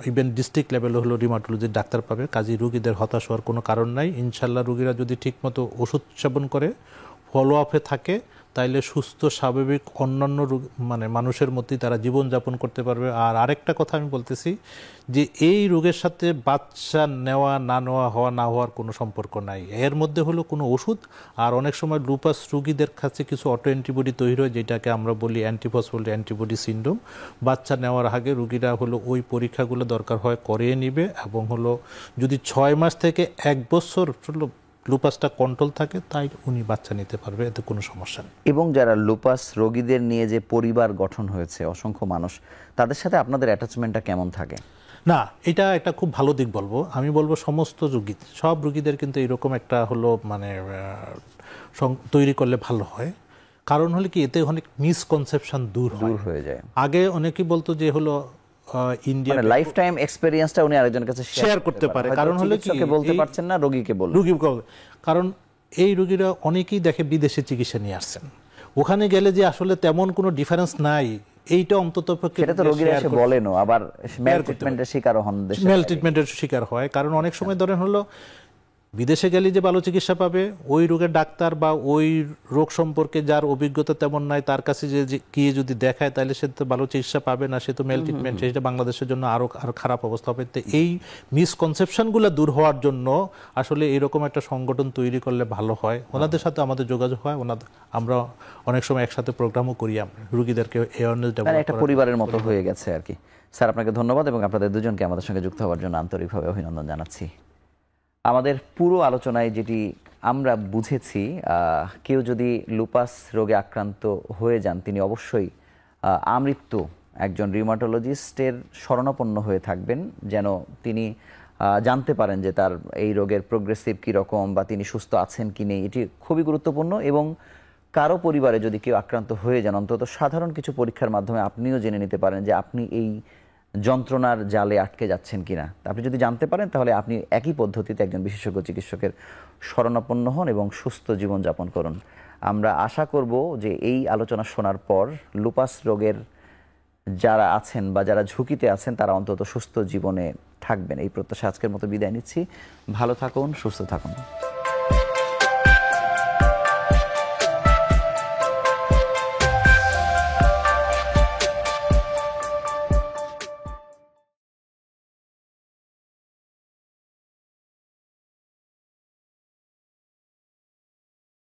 ইভেন ডিস্ট্রিক্ট লেভেলে হলো রিমাটোলজির ডাক্তার পাবে। কাজী রুগীদের হতাশ হওয়ার কোনো কারণ নাই। ইনশাল্লাহ রুগীরা যদি ঠিকমতো ওষুধ সেবন করে, ফলো আপে থাকে, তাইলে সুস্থ স্বাভাবিক অন্যান্য মানে মানুষের মধ্যেই তারা জীবনযাপন করতে পারবে। আর আরেকটা কথা আমি বলতেছি যে এই রোগের সাথে বাচ্চা নেওয়া না নেওয়া, হওয়া না হওয়ার কোনো সম্পর্ক নাই। এর মধ্যে হলো কোনো ওষুধ, আর অনেক সময় লুপাস রোগীদের কাছে কিছু অটো অ্যান্টিবডি তৈরি হয়, যেটাকে আমরা বলি অ্যান্টিফসফোলিড অ্যান্টিবডি সিন্ড্রোম। বাচ্চা নেওয়ার আগে রুগীরা হলো ওই পরীক্ষাগুলো দরকার হয় করিয়ে নিবে, এবং হলো যদি 6 মাস থেকে 1 বছর হলো লুপাসটা কন্ট্রোল থাকে, তাই উনি বাচ্চা নিতে পারবে, এতে কোনো সমস্যা নেই। এবং যারা লুপাস রোগীদের নিয়ে যে পরিবার গঠন হয়েছে অসংখ্য মানুষ, তাদের সাথে আপনাদের অ্যাটাচমেন্টটা কেমন থাকে? না, এটা একটা খুব ভালো দিক বলবো। আমি বলবো সমস্ত রোগী, সব রোগীদের কিন্তু এরকম একটা হলো মানে তৈরি করলে ভালো হয়। কারণ হলে কি, এতে অনেক মিসকনসেপশন দূর হয়ে যায়। আগে অনেকেই বলতো যে হলো ইন্ডিয়া লাইফ টাইম এক্সপেরিয়েন্সটা উনি আরেকজনের কাছে শেয়ার করতে পারে, কারণ হলে কি বলতে পারছেন না, রোগীকে বলুন। কারণ এই রোগীরা অনেকেই দেখে বিদেশে চিকিৎসা নিয়ে আসছেন, ওখানে গেলে যে আসলে তেমন কোনো ডিফারেন্স নাই, এইটা অন্তত সেটা তো রোগীরা এসে বলেনও, আবার মেল ট্রিটমেন্টের শিকার হন, মেল ট্রিটমেন্টের শিকার হয়। কারণ অনেক সময় ধরেন হলো বিদেশে গেলে যে ভালো চিকিৎসা পাবে, ওই রোগের ডাক্তার বা ওই রোগ সম্পর্কে যার অভিজ্ঞতা তেমন নাই তার কাছে গিয়ে যদি দেখায় তাহলে সে তো ভালো চিকিৎসা পাবে না, সে তো মেল ট্রিটমেন্ট, সেটা বাংলাদেশের জন্য আরো খারাপ অবস্থা হবে। তো এই মিসকনসেপশনগুলো দূর হওয়ার জন্য আসলে এরকম একটা সংগঠন তৈরি করলে ভালো হয়। ওনাদের সাথে আমাদের যোগাযোগ হয়, আমরা অনেক সময় একসাথে প্রোগ্রামও করি, রোগীদেরকে অ্যাওয়ারনেস ডেভেলপ একটা পরিবারের মতো হয়ে গেছে আর কি। স্যার, আপনাকে ধন্যবাদ এবং আপনাদের দুজনকে আমাদের সঙ্গে যুক্ত হওয়ার জন্য আন্তরিকভাবে অভিনন্দন জানাচ্ছি। আমাদের পুরো আলোচনায় যেটি আমরা বুঝেছি, কেউ যদি লুপাস রোগে আক্রান্ত হয়ে যান তিনি অবশ্যই আমৃত্যু একজন রিউমাটোলজিস্টের শরণাপন্ন হয়ে থাকবেন, যেন তিনি জানতে পারেন যে তার এই রোগের প্রোগ্রেসিভ কীরকম বা তিনি সুস্থ আছেন কি নেই। এটি খুবই গুরুত্বপূর্ণ। এবং কারো পরিবারে যদি কেউ আক্রান্ত হয়ে যান, অন্তত সাধারণ কিছু পরীক্ষার মাধ্যমে আপনিও জেনে নিতে পারেন যে আপনি এই যন্ত্রণার জালে আটকে যাচ্ছেন কিনা। আপনি যদি জানতে পারেন তাহলে আপনি একই পদ্ধতিতে একজন বিশেষজ্ঞ চিকিৎসকের শরণাপন্ন হন এবং সুস্থ জীবনযাপন করুন। আমরা আশা করব যে এই আলোচনা শোনার পর লুপাস রোগের যারা আছেন বা যারা ঝুঁকিতে আছেন তারা অন্তত সুস্থ জীবনে থাকবেন। এই প্রত্যাশা আজকের মতো বিদায় নিচ্ছি। ভালো থাকুন, সুস্থ থাকুন।